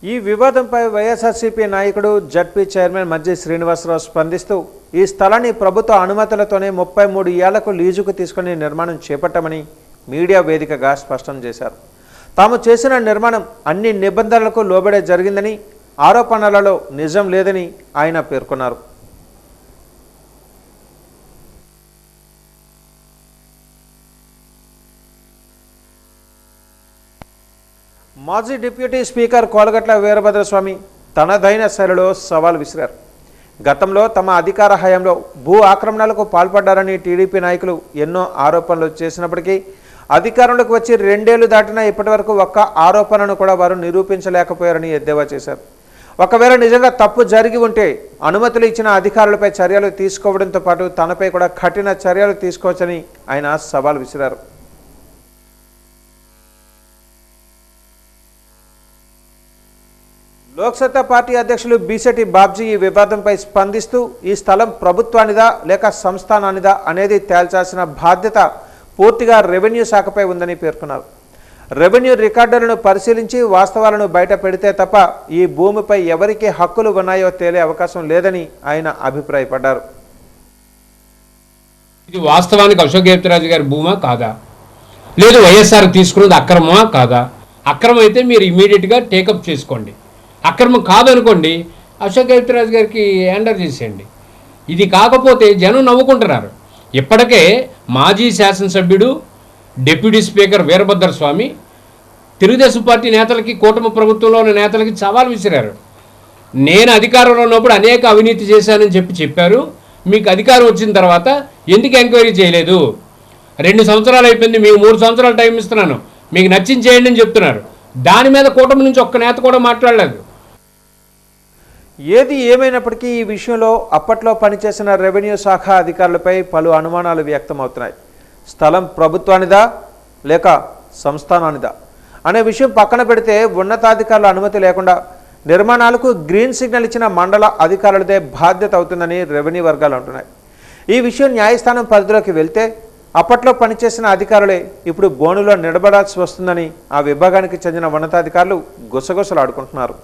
ఈ వివాదంపై వైఎస్ఆర్సీపీ నాయకుడు జడ్పీ చైర్మన్ మజ్జి శ్రీనివాసరావు స్పందిస్తూ ఈ స్థలాన్ని ప్రభుత్వ అనుమతులతోనే 33 ఏళ్లకు లీజుకు తీసుకుని నిర్మాణం చేపట్టామని, మీడియా వేదికగా స్పష్టం చేశారు. తాము చేసిన నిర్మాణం అన్ని నిబంధనలకు లోబడే జరిగిందని, ఆరోపణలలో నిజం లేదని ఆయన పేర్కొన్నారు. మాజీ డిప్యూటీ స్పీకర్ కోలగట్ల వీరభద్రస్వామి తనదైన శైలిలో సవాల్ విసిరారు. గతంలో తమ అధికార హయాంలో భూ ఆక్రమణలకు పాల్పడ్డారని టీడీపీ నాయకులు ఎన్నో ఆరోపణలు చేసినప్పటికీ అధికారంలోకి వచ్చి 2 ఏళ్లు దాటినా ఇప్పటివరకు ఒక్క ఆరోపణను కూడా వారు నిరూపించలేకపోయారని ఎద్దేవా చేశారు. ఒకవేళ నిజంగా తప్పు జరిగి ఉంటే అనుమతులు ఇచ్చిన అధికారులపై చర్యలు తీసుకోవడంతో పాటు తనపై కూడా కఠిన చర్యలు తీసుకోవచ్చని ఆయన సవాల్ విసిరారు. లోక్సత్తా పార్టీ అధ్యక్షులు బీసెటి బాబ్జీ ఈ వివాదంపై స్పందిస్తూ ఈ స్థలం ప్రభుత్వానిదా లేక సంస్థానానిదా అనేది తేల్చాల్సిన బాధ్యత పూర్తిగా రెవెన్యూ శాఖపై ఉందని పేర్కొన్నారు. రెవెన్యూ రికార్డులను పరిశీలించి వాస్తవాలను బయట పెడితే తప్ప ఈ భూమిపై ఎవరికి హక్కులు ఉన్నాయో తేలే అవకాశం లేదని ఆయన అభిప్రాయపడ్డారు. ఇది వాస్తవానికి అశోక్ గజపతిరాజు గారి భూమా కాదా, లేదు వైఎస్ఆర్ తీసుకున్నది అక్రమమా కాదా? అక్రమం అయితే మీరు ఇమీడియట్గా టేకప్ చేసుకోండి, అక్రమం కాదనుకోండి అశోక్ గజపతిరాజు గారికి హ్యాండర్ చేసేయండి. ఇది కాకపోతే జనం నవ్వుకుంటున్నారు. ఇప్పటికే మాజీ శాసనసభ్యుడు deputy speaker Veerabhadraswamy Telugu Desam party నేతలకి, కూటమి ప్రభుత్వంలో ఉన్న నేతలకి సవాల్ విసిరారు. నేను అధికారంలో ఉన్నప్పుడు అనేక అవినీతి చేశానని చెప్పారు. మీకు అధికారం వచ్చిన తర్వాత ఎందుకు ఎంక్వైరీ చేయలేదు? 2 సంవత్సరాలు అయిపోయింది, మీకు 3 సంవత్సరాలు టైం ఇస్తున్నాను, మీకు నచ్చింది చేయండి అని చెప్తున్నారు. దాని మీద కూటమి నుంచి ఒక్క నేత కూడా మాట్లాడలేదు. ఏది ఏమైనప్పటికీ ఈ విషయంలో అప్పట్లో పనిచేసిన రెవెన్యూ శాఖ అధికారులపై పలు అనుమానాలు వ్యక్తమవుతున్నాయి. స్థలం ప్రభుత్వానిదా లేక సంస్థానానిదా అనే విషయం పక్కన పెడితే ఉన్నతాధికారుల అనుమతి లేకుండా నిర్మాణాలకు గ్రీన్ సిగ్నల్ ఇచ్చిన మండల అధికారులదే బాధ్యత అవుతుందని రెవెన్యూ వర్గాలు అంటున్నాయి. ఈ విషయం న్యాయస్థానం పరిధిలోకి వెళ్తే అప్పట్లో పనిచేసిన అధికారులే ఇప్పుడు బోనులో నిలబడాల్సి వస్తుందని ఆ విభాగానికి చెందిన ఉన్నతాధికారులు గుసగుసలాడుకుంటున్నారు.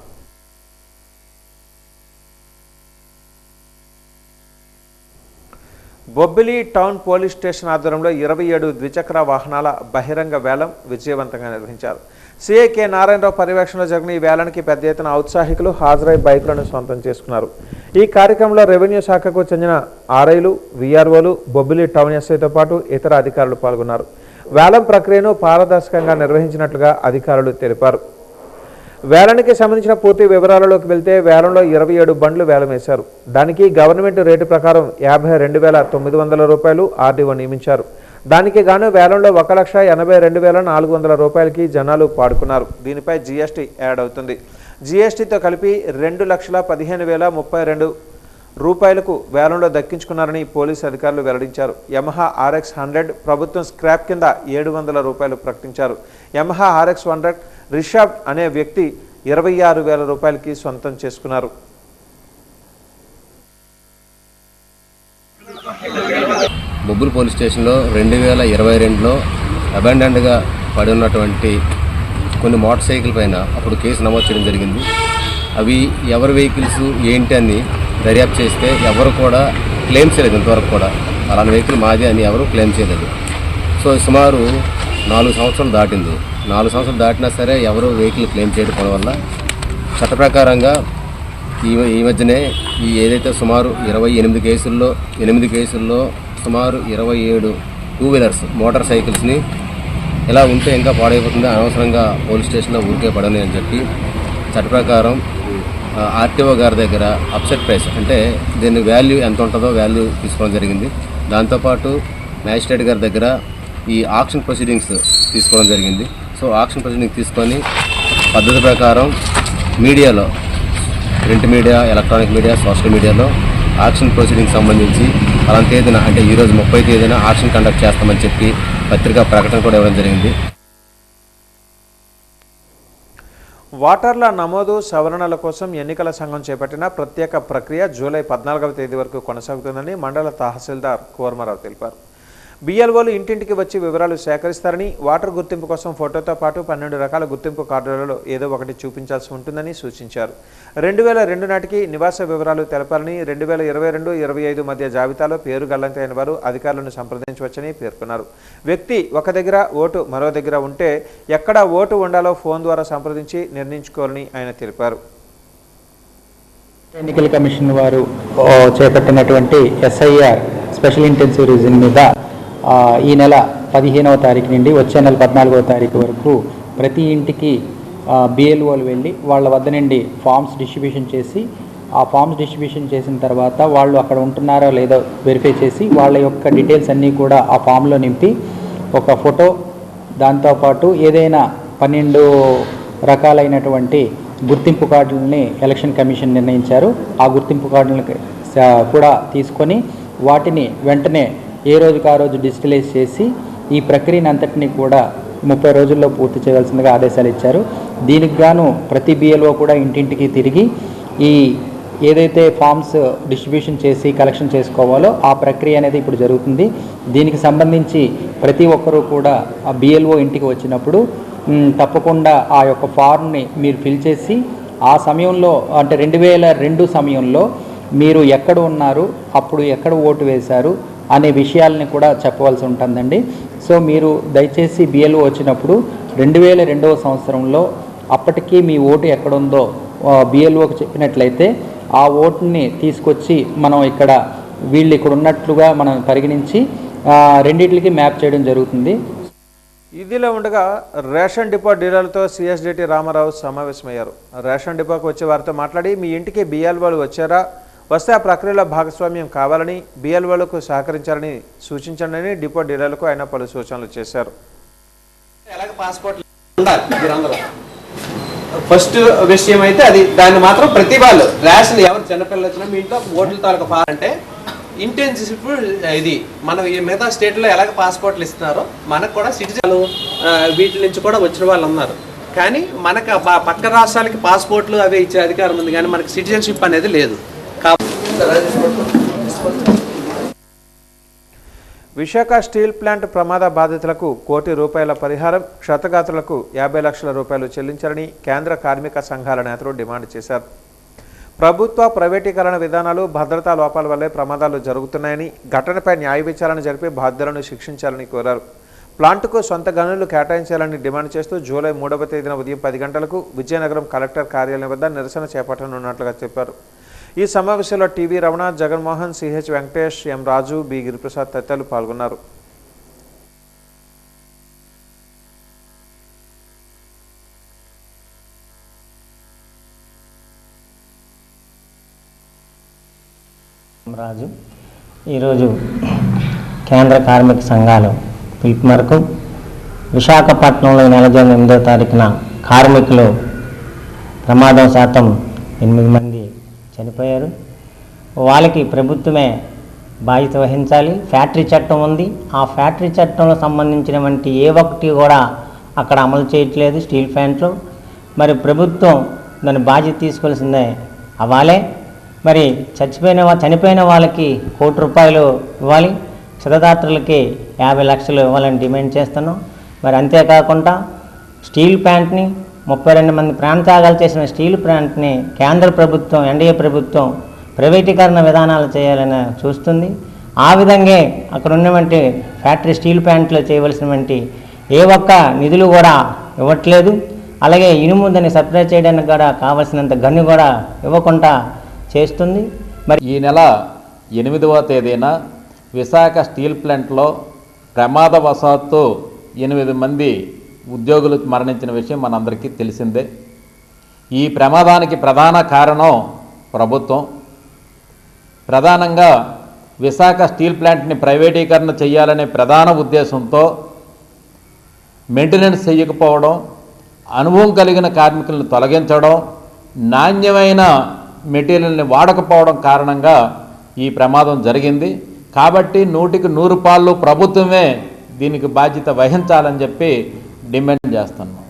బొబ్బిలి టౌన్ పోలీస్ స్టేషన్ ఆధ్వర్యంలో 27 ద్విచక్ర వాహనాల బహిరంగ వేలం విజయవంతంగా నిర్వహించారు. సిఐ కె నారాయణరావు పర్యవేక్షణలో జరిగిన ఈ వేలానికి పెద్ద ఎత్తున ఔత్సాహికులు హాజరై బైకులను సొంతం చేసుకున్నారు. ఈ కార్యక్రమంలో రెవెన్యూ శాఖకు చెందిన ఆర్ఐలు, విఆర్ఓలు, బొబ్బిలి టౌన్ ఎస్ఐతో పాటు ఇతర అధికారులు పాల్గొన్నారు. వేలం ప్రక్రియను పారదర్శకంగా నిర్వహించినట్లుగా అధికారులు తెలిపారు. వేలానికి సంబంధించిన పూర్తి వివరాలలోకి వెళ్తే వేలంలో 27 బండ్లు వేలం వేశారు. దానికి గవర్నమెంట్ రేటు ప్రకారం 52,900 రూపాయలు ఆర్డీఓ నియమించారు. దానికి గాను వేలంలో 1,82,400 రూపాయలకి జనాలు పాడుకున్నారు. దీనిపై జీఎస్టీ యాడ్ అవుతుంది. జీఎస్టీతో కలిపి 2,15,032 రూపాయలకు వేలంలో దక్కించుకున్నారని పోలీసు అధికారులు వెల్లడించారు. యమహా RX 100 ప్రభుత్వం స్క్రాప్ కింద 700 రూపాయలు ప్రకటించారు. యమహా RX 100 రిషబ్ అనే వ్యక్తి 26,000 రూపాయలకి సొంతం చేసుకున్నారు. బొబ్బులు పోలీస్ స్టేషన్లో 2022లో అబాండన్డ్గా పడి ఉన్నటువంటి కొన్ని మోటార్ సైకిల్ పైన అప్పుడు కేసు నమోదు చేయడం జరిగింది. అవి ఎవరి వెహికల్స్ ఏంటి అని దర్యాప్తు చేస్తే ఎవరు కూడా క్లెయిమ్ చేయలేదు. ఇంతవరకు కూడా అలాంటి వెహికల్ మాది అని ఎవరు క్లెయిమ్ చేయలేదు. సో సుమారు 4 సంవత్సరాలు దాటింది. 4 సంవత్సరాలు దాటినా సరే ఎవరు వెహికల్ క్లెయిమ్ చేయడం వల్ల చట్ట ప్రకారంగా ఈ మధ్యనే ఏదైతే సుమారు 28 కేసుల్లో 8 కేసుల్లో సుమారు 27 2 వీలర్స్ మోటార్ సైకిల్స్ని ఇలా ఉంటే ఇంకా పాడైపోతుంది, అనవసరంగా పోలీస్ స్టేషన్లో ఊరికే పడని అని చెప్పి చట్ట ప్రకారం ఆర్టీఓ గారి దగ్గర అప్సెట్ ప్రైస్ అంటే దీని వాల్యూ ఎంత ఉంటుందో వాల్యూ తీసుకోవడం జరిగింది. దాంతోపాటు మ్యాజిస్ట్రేట్ గారి దగ్గర ఈ ఆక్షన్ ప్రొసీడింగ్స్ తీసుకోవడం జరిగింది. సో ఆక్షన్ ప్రొసీడింగ్స్ తీసుకొని పద్ధతి ప్రకారం మీడియాలో, print media, electronic media, social మీడియాలో ఆక్షన్ ప్రొసీడింగ్స్ సంబంధించి అలాంటి తేదీన అంటే ఈరోజు 30 తేదీన ఆక్షన్ కండక్ట్ చేస్తామని చెప్పి పత్రికా ప్రకటన కూడా ఇవ్వడం జరిగింది. ఓటర్ల నమోదు సవరణల కోసం ఎన్నికల సంఘం చేపట్టిన ప్రత్యేక ప్రక్రియ జూలై 14వ తేదీ వరకు కొనసాగుతుందని మండల తహసీల్దార్ కూర్మారావు తెలిపారు. బిఎల్ఓలు ఇంటింటికి వచ్చి వివరాలు సేకరిస్తారని, వాటర్ గుర్తింపు కోసం ఫోటోతో పాటు 12 రకాల గుర్తింపు కార్డులలో ఏదో ఒకటి చూపించాల్సి ఉంటుందని సూచించారు. 2002 నాటికి నివాస వివరాలు తెలపాలని, 2022-25 మధ్య జాబితాలో పేరు గల్లంతైన వారు అధికారులను సంప్రదించవచ్చని పేర్కొన్నారు. వ్యక్తి ఒక దగ్గర ఓటు మరో దగ్గర ఉంటే ఎక్కడ ఓటు ఉండాలో ఫోన్ ద్వారా సంప్రదించి నిర్ణయించుకోవాలని ఆయన తెలిపారు. ఎన్నికల కమిషన్ వారు చేపట్టినటువంటి ఎస్ఐఆర్ స్పెషల్ ఇంటెన్సివ్ రివిజన్ మీద ఈ నెల 15వ తారీఖు నుండి వచ్చే నెల 14వ తారీఖు వరకు ప్రతి ఇంటికి బిఎల్ఓలు వెళ్ళి వాళ్ళ వద్ద నుండి ఫామ్స్ డిస్ట్రిబ్యూషన్ చేసి, ఆ ఫామ్స్ డిస్ట్రిబ్యూషన్ చేసిన తర్వాత వాళ్ళు అక్కడ ఉంటున్నారో లేదో వెరిఫై చేసి వాళ్ళ యొక్క డీటెయిల్స్ అన్నీ కూడా ఆ ఫామ్లో నింపి ఒక ఫోటో, దాంతోపాటు ఏదైనా 12 రకాలైనటువంటి గుర్తింపు కార్డులని ఎలక్షన్ కమిషన్ నిర్ణయించారు. ఆ గుర్తింపు కార్డులను కూడా తీసుకొని వాటిని వెంటనే ఏ రోజుకి ఆ రోజు డిజిటలైజ్ చేసి ఈ ప్రక్రియను అంతటినీ కూడా 30 రోజుల్లో పూర్తి చేయవలసిందిగా ఆదేశాలు ఇచ్చారు. దీనికి గాను ప్రతి బిఎల్ఓ కూడా ఇంటింటికి తిరిగి ఈ ఏదైతే ఫామ్స్ డిస్ట్రిబ్యూషన్ చేసి కలెక్షన్ చేసుకోవాలో ఆ ప్రక్రియ అనేది ఇప్పుడు జరుగుతుంది. దీనికి సంబంధించి ప్రతి ఒక్కరూ కూడా ఆ బిఎల్ఓ ఇంటికి వచ్చినప్పుడు తప్పకుండా ఆ యొక్క ఫార్మ్ని మీరు ఫిల్ చేసి, ఆ సమయంలో అంటే 2002 సమయంలో మీరు ఎక్కడ ఉన్నారు, అప్పుడు ఎక్కడ ఓటు వేశారు అనే విషయాలని కూడా చెప్పవలసి ఉంటుందండి. సో మీరు దయచేసి బిఎల్ఓ వచ్చినప్పుడు 2002వ సంవత్సరంలో అప్పటికి మీ ఓటు ఎక్కడుందో బిఎల్ఓకి చెప్పినట్లయితే ఆ ఓటుని తీసుకొచ్చి మనం ఇక్కడ వీళ్ళు ఇక్కడ ఉన్నట్లుగా మనం పరిగణించి రెండింటికి మ్యాప్ చేయడం జరుగుతుంది. ఇదిలా ఉండగా రేషన్ డిపో డీలర్లతో సిఎస్డిటి రామారావు సమావేశమయ్యారు. రేషన్ డిపోకు వచ్చే వారితో మాట్లాడి, మీ ఇంటికి బిఎల్ఓలు వచ్చారా, వస్తే ఆ ప్రక్రియలో భాగస్వామ్యం కావాలని, బిఎల్ఓలకు సహకరించాలని సూచించండి డిపో డీలర్లకు ఆయన పలు సూచనలు చేశారు. ఫస్ట్ విషయం అయితే అది, దాన్ని మాత్రం ప్రతి వాళ్ళు రేషన్ ఎవరు చిన్నపిల్లలు వచ్చినా మీ ఇంట్లో ఓట్ల తాలూకా అంటే ఇంటెన్సివ్ ఇది మనం ఈ మిగతా స్టేట్లో ఎలాగ పాస్పోర్ట్లు ఇస్తున్నారో మనకు కూడా సిటిజన్ వీటి నుంచి కూడా వచ్చిన వాళ్ళు ఉన్నారు. కానీ మనకు పక్క రాష్ట్రాలకి పాస్పోర్ట్లు అవి ఇచ్చే అధికారం ఉంది, కానీ మనకు సిటిజన్షిప్ అనేది లేదు. విశాఖ స్టీల్ ప్లాంట్ ప్రమాద బాధితులకు ₹1 కోటి పరిహారం, క్షతగాత్రులకు ₹50 లక్షల చెల్లించాలని కేంద్ర కార్మిక సంఘాల నేతలు డిమాండ్ చేశారు. ప్రభుత్వ ప్రైవేటీకరణ విధానాలు, భద్రతా లోపాల వల్లే ప్రమాదాలు జరుగుతున్నాయని, ఘటనపై న్యాయ విచారణ జరిపి బాధ్యులను శిక్షించాలని కోరారు. ప్లాంటుకు సొంత గనులు కేటాయించాలని డిమాండ్ చేస్తూ జూలై 3వ తేదీన ఉదయం 10 గంటలకు విజయనగరం కలెక్టర్ కార్యాలయం వద్ద నిరసన చేపట్టనున్నట్లుగా చెప్పారు. ఈ సమావేశంలో టీవీ రమణ, జగన్మోహన్, సిహెచ్ వెంకటేష్, ఎం రాజు, బి గిరిప్రసాద్ తదితరులు పాల్గొన్నారు. రాజు ఈరోజు కేంద్ర కార్మిక సంఘాలు పిలుపు మేరకు విశాఖపట్నంలో ఈ నెల 8వ తారీఖున కార్మికులు ప్రమాదవశాతం 8 మంది చనిపోయారు. వాళ్ళకి ప్రభుత్వమే బాధ్యత వహించాలి. ఫ్యాక్టరీ చట్టం ఉంది, ఆ ఫ్యాక్టరీ చట్టంలో సంబంధించినటువంటి ఏ ఒక్కటి కూడా అక్కడ అమలు చేయట్లేదు స్టీల్ ప్లాంట్లో. మరి ప్రభుత్వం దాని బాధ్యత తీసుకోవాల్సిందే అవ్వాలి. మరి చనిపోయిన వాళ్ళకి ₹1 కోటి ఇవ్వాలి, క్షతగాత్రులకి $50 లక్షలు ఇవ్వాలని డిమాండ్ చేస్తున్నాం. మరి అంతేకాకుండా స్టీల్ ప్లాంట్ని 32 మంది ప్రాణత్యాగాలు చేసిన స్టీల్ ప్లాంట్ని కేంద్ర ప్రభుత్వం, ఎన్డీఏ ప్రభుత్వం ప్రైవేటీకరణ విధానాలు చేయాలని చూస్తుంది. ఆ విధంగా అక్కడ ఉన్నటువంటి ఫ్యాక్టరీ స్టీల్ ప్లాంట్లో చేయవలసినటువంటి ఏ ఒక్క నిధులు కూడా ఇవ్వట్లేదు. అలాగే ఇనుము దాన్ని సప్లై చేయడానికి కూడా కావాల్సినంత గన్ను కూడా ఇవ్వకుండా చేస్తుంది. మరి ఈ నెల 8వ తేదీన విశాఖ స్టీల్ ప్లాంట్లో ప్రమాదవశాత్తు 8 మంది ఉద్యోగులు మరణించిన విషయం మనందరికీ తెలిసిందే. ఈ ప్రమాదానికి ప్రధాన కారణం ప్రభుత్వం. ప్రధానంగా విశాఖ స్టీల్ ప్లాంట్ని ప్రైవేటీకరణ చేయాలనే ప్రధాన ఉద్దేశంతో మెయింటెనెన్స్ చేయకపోవడం, అనుభవం కలిగిన కార్మికులను తొలగించడం, నాణ్యమైన మెటీరియల్ని వాడకపోవడం కారణంగా ఈ ప్రమాదం జరిగింది. కాబట్టి 100కి 100 పాళ్ళు ప్రభుత్వమే దీనికి బాధ్యత వహించాలని చెప్పి డిమాండ్ చేస్తున్నాం.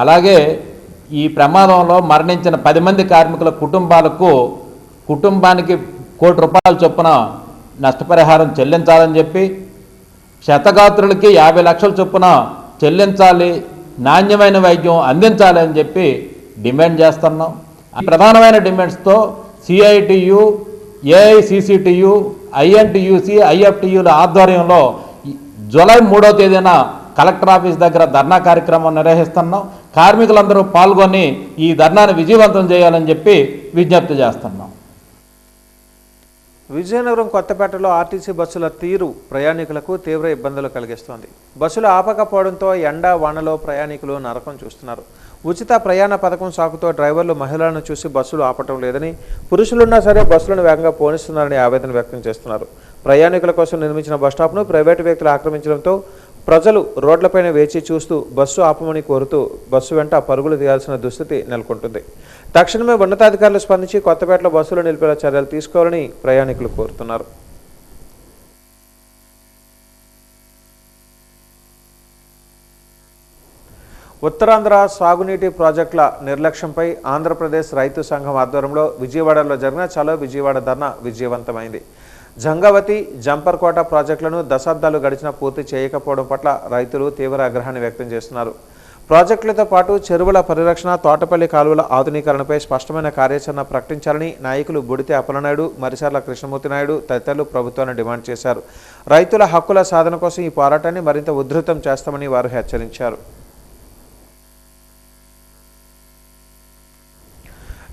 అలాగే ఈ ప్రమాదంలో మరణించిన 10 మంది కార్మికుల కుటుంబానికి ₹1 కోటి చొప్పున నష్టపరిహారం చెల్లించాలని చెప్పి, క్షతగాత్రులకి 50 లక్షల చొప్పున చెల్లించాలి, నాణ్యమైన వైద్యం అందించాలి అని చెప్పి డిమాండ్ చేస్తున్నాం. ఈ ప్రధానమైన డిమాండ్స్తో సిఐటియు, ఏఐసిసిటియు, ఐఎన్టీయూసీ, ఐఎఫ్టియుల ఆధ్వర్యంలో జూలై 3వ తేదీన కలెక్టర్ ఆఫీస్ దగ్గర ధర్నా కార్యక్రమం నిర్వహిస్తున్నాం. కార్మికులందరూ పాల్గొని ఈ ధర్నాను విజయవంతం చేయాలని చెప్పి విజ్ఞప్తి చేస్తున్నాం. విజయనగరం కొత్తపేటలో ఆర్టీసీ బస్సుల తీరు ప్రయాణికులకు తీవ్ర ఇబ్బందులు కలిగిస్తోంది. బస్సులు ఆపకపోవడంతో ఎండ వానలో ప్రయాణికులు నరకం చూస్తున్నారు. ఉచిత ప్రయాణ పథకం సాకుతో డ్రైవర్లు మహిళలను చూసి బస్సులు ఆపటం లేదని, పురుషులున్నా సరే బస్సులను వేగంగా పోనిస్తున్నారని ఆవేదన వ్యక్తం చేస్తున్నారు. ప్రయాణికుల కోసం నిర్మించిన బస్టాప్ను ప్రైవేటు వ్యక్తులు ఆక్రమించడంతో ప్రజలు రోడ్లపైన వేచి చూస్తూ బస్సు ఆపమని కోరుతూ బస్సు వెంట పరుగులు తీయాల్సిన దుస్థితి నెలకొంటుంది. తక్షణమే ఉన్నతాధికారులు స్పందించి కొత్తపేటలో బస్సులు నిలిపేలా చర్యలు తీసుకోవాలని ప్రయాణికులు కోరుతున్నారు. ఉత్తరాంధ్ర సాగునీటి ప్రాజెక్టుల నిర్లక్ష్యంపై ఆంధ్రప్రదేశ్ రైతు సంఘం ఆధ్వర్యంలో విజయవాడలో జరిగిన చలో విజయవాడ ధర్నా విజయవంతమైంది. జంగావతి, జంపర్కోట ప్రాజెక్టులను దశాబ్దాలు గడిచినా పూర్తి చేయకపోవడం పట్ల రైతులు తీవ్ర ఆగ్రహాన్ని వ్యక్తం చేస్తున్నారు. ప్రాజెక్టులతో పాటు చెరువుల పరిరక్షణ, తోటపల్లి కాలువల ఆధునీకరణపై స్పష్టమైన కార్యాచరణ ప్రకటించాలని నాయకులు బుడితే అప్పలనాయుడు, మరిసర్ల కృష్ణమూర్తి నాయుడు తదితరులు ప్రభుత్వాన్ని డిమాండ్ చేశారు. రైతుల హక్కుల సాధన కోసం ఈ పోరాటాన్ని మరింత ఉధృతం చేస్తామని వారు హెచ్చరించారు.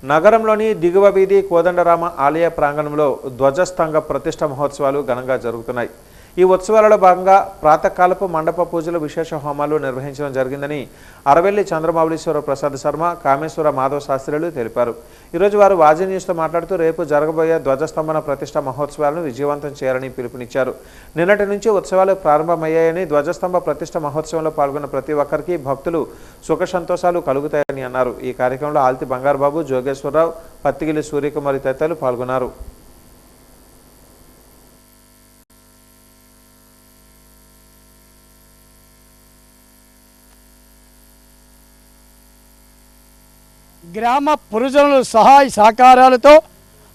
నగరంలోని దిగువ వీధి కోదండరామ ఆలయ ప్రాంగణంలో ధ్వజస్తంభ ప్రతిష్ఠ మహోత్సవాలు ఘనంగా జరుగుతున్నాయి. ఈ ఉత్సవాలలో భాగంగా ప్రాతకాలపు మండప పూజలు, విశేష హోమాలు నిర్వహించడం జరిగిందని అరవెల్లి చంద్రమౌళీశ్వర ప్రసాద్ శర్మ, కామేశ్వర మాధవ శాస్త్రులు తెలిపారు. ఈరోజు వారు వాజీ న్యూస్తో మాట్లాడుతూ రేపు జరగబోయే ధ్వజస్తంభన ప్రతిష్ఠ మహోత్సవాలను విజయవంతం చేయాలని పిలుపునిచ్చారు. నిన్నటి నుంచి ఉత్సవాలు ప్రారంభమయ్యాయని, ధ్వజస్తంభ ప్రతిష్ఠ మహోత్సవంలో పాల్గొన్న ప్రతి ఒక్కరికి భక్తులు సుఖ సంతోషాలు కలుగుతాయని అన్నారు. ఈ కార్యక్రమంలో ఆల్తి బంగారుబాబు, జోగేశ్వరరావు, పత్తిగిలి సూర్యకుమారి తదితరులు పాల్గొన్నారు. గ్రామ పురుషుల సహాయ సహకారాలతో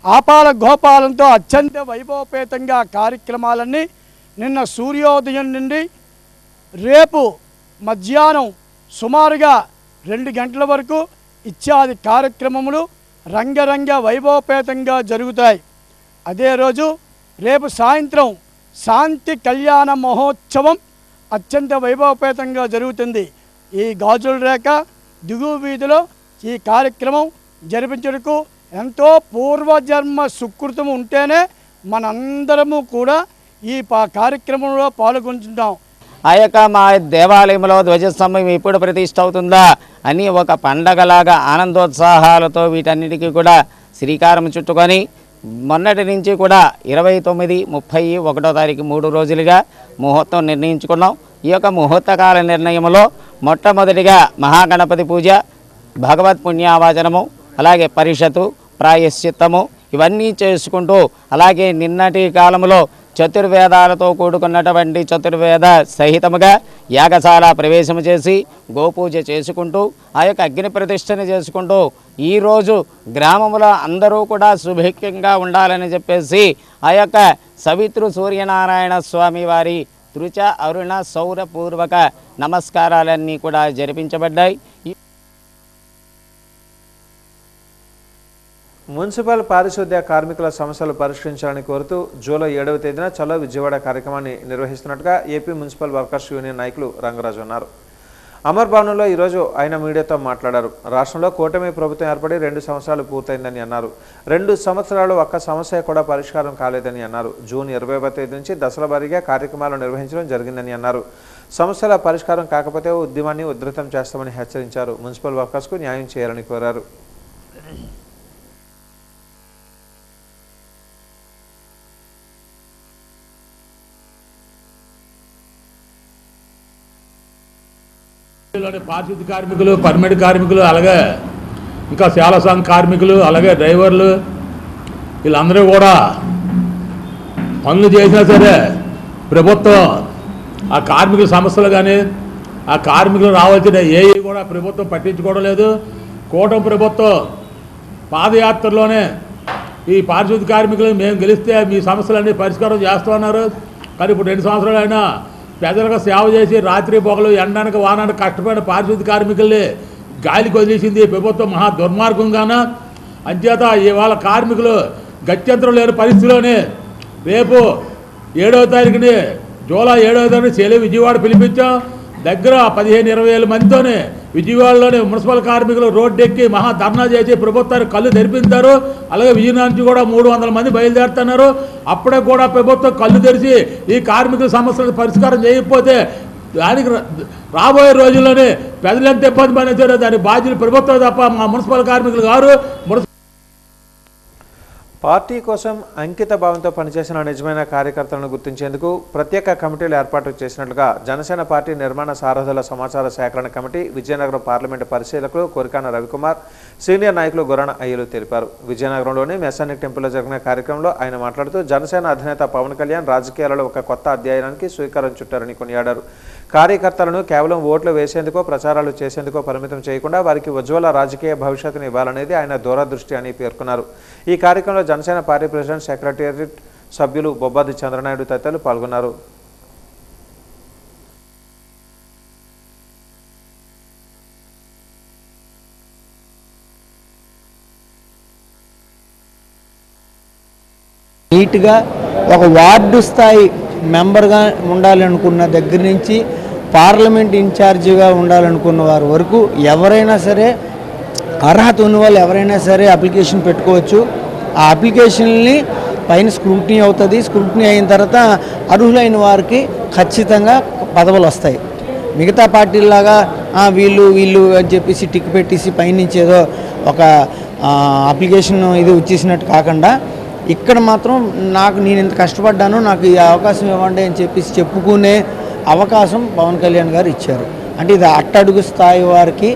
ఆపాల గోపాలంతో అత్యంత వైభవపేతంగా కార్యక్రమాలన్నీ నిన్న సూర్యోదయం నుండి రేపు మధ్యాహ్నం సుమారుగా 2 గంటల వరకు ఇత్యాది కార్యక్రమములు రంగరంగ వైభవపేతంగా జరుగుతాయి. అదే రోజు రేపు సాయంత్రం శాంతి కళ్యాణ మహోత్సవం అత్యంత వైభవపేతంగా జరుగుతుంది. ఈ గాజుల రేఖ దిగువ వీధిలో ఈ కార్యక్రమం జరిపించడానికి ఎంతో పూర్వజన్మ సుకృతం ఉంటేనే మనందరము కూడా ఈ కార్యక్రమంలో పాల్గొంటున్నాం. ఆ యొక్క మా దేవాలయంలో ధ్వజస్తంభం ఎప్పుడు ప్రతిష్ఠ అవుతుందా అని ఒక పండగలాగా ఆనందోత్సాహాలతో వీటన్నిటికీ కూడా శ్రీకారం చుట్టుకొని మొన్నటి నుంచి కూడా 29, 30, 1వ తారీఖు 3 రోజులుగా ముహూర్తం నిర్ణయించుకున్నాం. ఈ యొక్క ముహూర్తకాల నిర్ణయంలో మొట్టమొదటిగా మహాగణపతి పూజ, భగవత్ పుణ్యావాచనము, అలాగే పరిషత్తు, ప్రాయశ్చిత్తము ఇవన్నీ చేసుకుంటూ, అలాగే నిన్నటి కాలంలో చతుర్వేదాలతో కూడుకున్నటువంటి చతుర్వేద సహితముగా యాగశాల ప్రవేశం చేసి గోపూజ చేసుకుంటూ ఆ యొక్క అగ్ని ప్రతిష్టను చేసుకుంటూ ఈరోజు గ్రామంలో అందరూ కూడా సుభిక్షంగా ఉండాలని చెప్పేసి ఆ యొక్క సవితృ సూర్యనారాయణ స్వామి వారి తృచ అరుణ సౌరపూర్వక నమస్కారాలన్నీ కూడా జరిపించబడ్డాయి. మున్సిపల్ పారిశుద్ధ్య కార్మికుల సమస్యలు పరిష్కరించాలని కోరుతూ జూలై 7వ తేదీన చలో విజయవాడ కార్యక్రమాన్ని నిర్వహిస్తున్నట్టుగా ఏపీ మున్సిపల్ వర్కర్స్ యూనియన్ నాయకులు రంగరాజు అన్నారు. అమర్ భవన్లో ఈరోజు ఆయన మీడియాతో మాట్లాడారు. రాష్ట్రంలో కూటమి ప్రభుత్వం ఏర్పడి 2 సంవత్సరాలు పూర్తయిందని అన్నారు. 2 సంవత్సరాలు ఒక్క సమస్య కూడా పరిష్కారం కాలేదని అన్నారు. జూన్ 20వ తేదీ నుంచి దశల వారీగా కార్యక్రమాలు నిర్వహించడం జరిగిందని అన్నారు. సమస్యల పరిష్కారం కాకపోతే ఉద్యమాన్ని ఉధృతం చేస్తామని హెచ్చరించారు. మున్సిపల్ వర్కర్స్కు న్యాయం చేయాలని కోరారు. పారిశుద్ధ్య కార్మికులు, పర్మిట్ కార్మికులు, అలాగే ఇంకా చాలా సంఘ కార్మికులు, అలాగే డ్రైవర్లు వీళ్ళందరూ కూడా పనులు చేసినా సరే ప్రభుత్వం ఆ కార్మికుల సమస్యలు కానీ ఆ కార్మికులు రావాల్సిన ఏవి కూడా ప్రభుత్వం పట్టించుకోవడం లేదు. కూటమి ప్రభుత్వం పాదయాత్రలోనే ఈ పారిశుద్ధ్య కార్మికులు మేము గెలిస్తే మీ సమస్యలన్నీ పరిష్కారం చేస్తున్నారు. కానీ ఇప్పుడు 2 సంవత్సరాలు అయినా ప్రజలకు సేవ చేసి రాత్రి పొగలు ఎండనక వానక కష్టపడిన పారిశుద్ధ్య కార్మికుల్ని గాలికి వదిలేసింది ప్రభుత్వం మహా దుర్మార్గంగాన. అంచేత ఇవాళ కార్మికులు గత్యంతరం లేని పరిస్థితిలోనే రేపు 7వ తారీఖుని జూలై 7వ తారీఖు విజయవాడ పిలిపించాం. దగ్గర 15-20 మందితోనే విజయవాడలోని మున్సిపల్ కార్మికులు రోడ్డెక్కి మహా ధర్నా చేసి ప్రభుత్వానికి కళ్ళు తెరిపించారు. అలాగే విజయనగరం నుంచి కూడా 300 మంది బయలుదేరుతున్నారు. అప్పుడే కూడా ప్రభుత్వం కళ్ళు తెరిచి ఈ కార్మికుల సమస్యలకు పరిష్కారం చేయకపోతే దానికి రాబోయే రోజుల్లోనే ప్రజలు ఎంత ఇబ్బంది పడినారో దాని బాధ్యులు ప్రభుత్వం తప్ప మా మున్సిపల్ కార్మికులు గారు. పార్టీ కోసం అంకిత భావంతో పనిచేసిన నిజమైన కార్యకర్తలను గుర్తించేందుకు ప్రత్యేక కమిటీలు ఏర్పాటు చేసినట్లుగా జనసేన పార్టీ నిర్మాణ సారథుల సమాచార సేకరణ కమిటీ విజయనగరం పార్లమెంటు పరిశీలకులు కొరికాన రవికుమార్, సీనియర్ నాయకులు గొర్రన అయ్యలు తెలిపారు. విజయనగరంలోని మెసానిక్ టెంపుల్లో జరిగిన కార్యక్రమంలో ఆయన మాట్లాడుతూ జనసేన అధినేత పవన్ కళ్యాణ్ రాజకీయాలలో ఒక కొత్త అధ్యాయానికి శ్రీకారం చుట్టారని కొనియాడారు. కార్యకర్తలను కేవలం ఓట్లు వేసేందుకో ప్రచారాలు చేసేందుకో పరిమితం చేయకుండా వారికి ఉజ్వల రాజకీయ భవిష్యత్తును ఇవ్వాలనేది ఆయన దూరదృష్టి అని పేర్కొన్నారు. ఈ కార్యక్రమంలో జనసేన పార్టీ ప్రెసిడెంట్, సెక్రటేరియట్ సభ్యులు బొబ్బాది చంద్రనాయుడు తదితరులు పాల్గొన్నారు. నీట్గా ఒక వార్డు స్థాయి మెంబర్గా ఉండాలనుకున్న దగ్గర నుంచి పార్లమెంట్ ఇన్ఛార్జిగా ఉండాలనుకున్న వారి వరకు ఎవరైనా సరే, అర్హత ఉన్న వాళ్ళు ఎవరైనా సరే అప్లికేషన్ పెట్టుకోవచ్చు. ఆ అప్లికేషన్ని పైన స్క్రూటినీ అవుతుంది. స్క్రూటినీ అయిన తర్వాత అర్హులైన వారికి ఖచ్చితంగా పదవులు వస్తాయి. మిగతా పార్టీలాగా వీళ్ళు అని చెప్పేసి టిక్ పెట్టేసి పైనుంచి ఏదో ఒక అప్లికేషన్ ఇది వచ్చేసినట్టు కాకుండా ఇక్కడ మాత్రం నేను ఇంత కష్టపడ్డాను, నాకు ఈ అవకాశం ఇవ్వండి అని చెప్పేసి చెప్పుకునే అవకాశం పవన్ కళ్యాణ్ గారు ఇచ్చారు. అంటే ఇది అట్టడుగు స్థాయి వారికి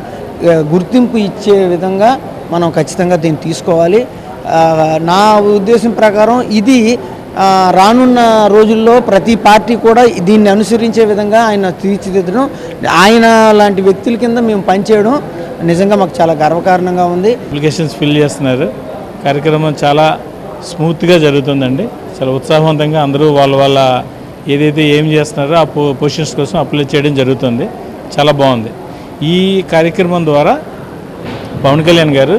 గుర్తింపు ఇచ్చే విధంగా మనం ఖచ్చితంగా దీన్ని తీసుకోవాలి. నా ఉద్దేశం ప్రకారం ఇది రానున్న రోజుల్లో ప్రతి పార్టీ కూడా దీన్ని అనుసరించే విధంగా ఆయన తీర్చిదిద్దడం, ఆయన లాంటి వ్యక్తుల కింద మేము పనిచేయడం నిజంగా మాకు చాలా గర్వకారణంగా ఉంది. అప్లికేషన్స్ ఫిల్ చేస్తున్నారు. కార్యక్రమం చాలా స్మూత్గా జరుగుతుందండి. చాలా ఉత్సాహవంతంగా అందరూ వాళ్ళ ఏదైతే ఏం చేస్తున్నారో ఆ పొజిషన్స్ కోసం అప్లై చేయడం జరుగుతుంది. చాలా బాగుంది. ఈ కార్యక్రమం ద్వారా పవన్ కళ్యాణ్ గారు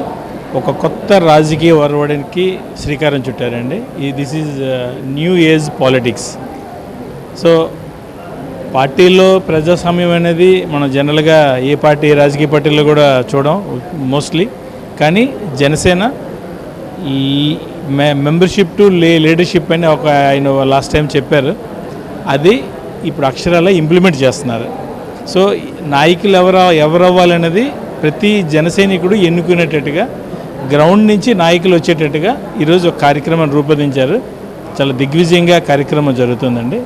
ఒక కొత్త రాజకీయ ఒరవడానికి శ్రీకారం చుట్టారండి. This is new age politics. So పార్టీలో ప్రజాస్వామ్యం అనేది మనం జనరల్గా ఏ రాజకీయ పార్టీలో కూడా చూడం మోస్ట్లీ. కానీ జనసేన ఈ మెంబర్షిప్ టు లీడర్షిప్ అని ఆయన లాస్ట్ టైం చెప్పారు. అది ఇప్పుడు అక్షరాల్లో ఇంప్లిమెంట్ చేస్తున్నారు. సో నాయకులు ఎవరు అవ్వాలనేది ప్రతి జనసైనికుడు ఎన్నుకునేటట్టుగా గ్రౌండ్ నుంచి నాయకులు వచ్చేటట్టుగా ఈరోజు ఒక కార్యక్రమం రూపొందించారు. చాలా దిగ్విజయంగా కార్యక్రమం జరుగుతుందండి.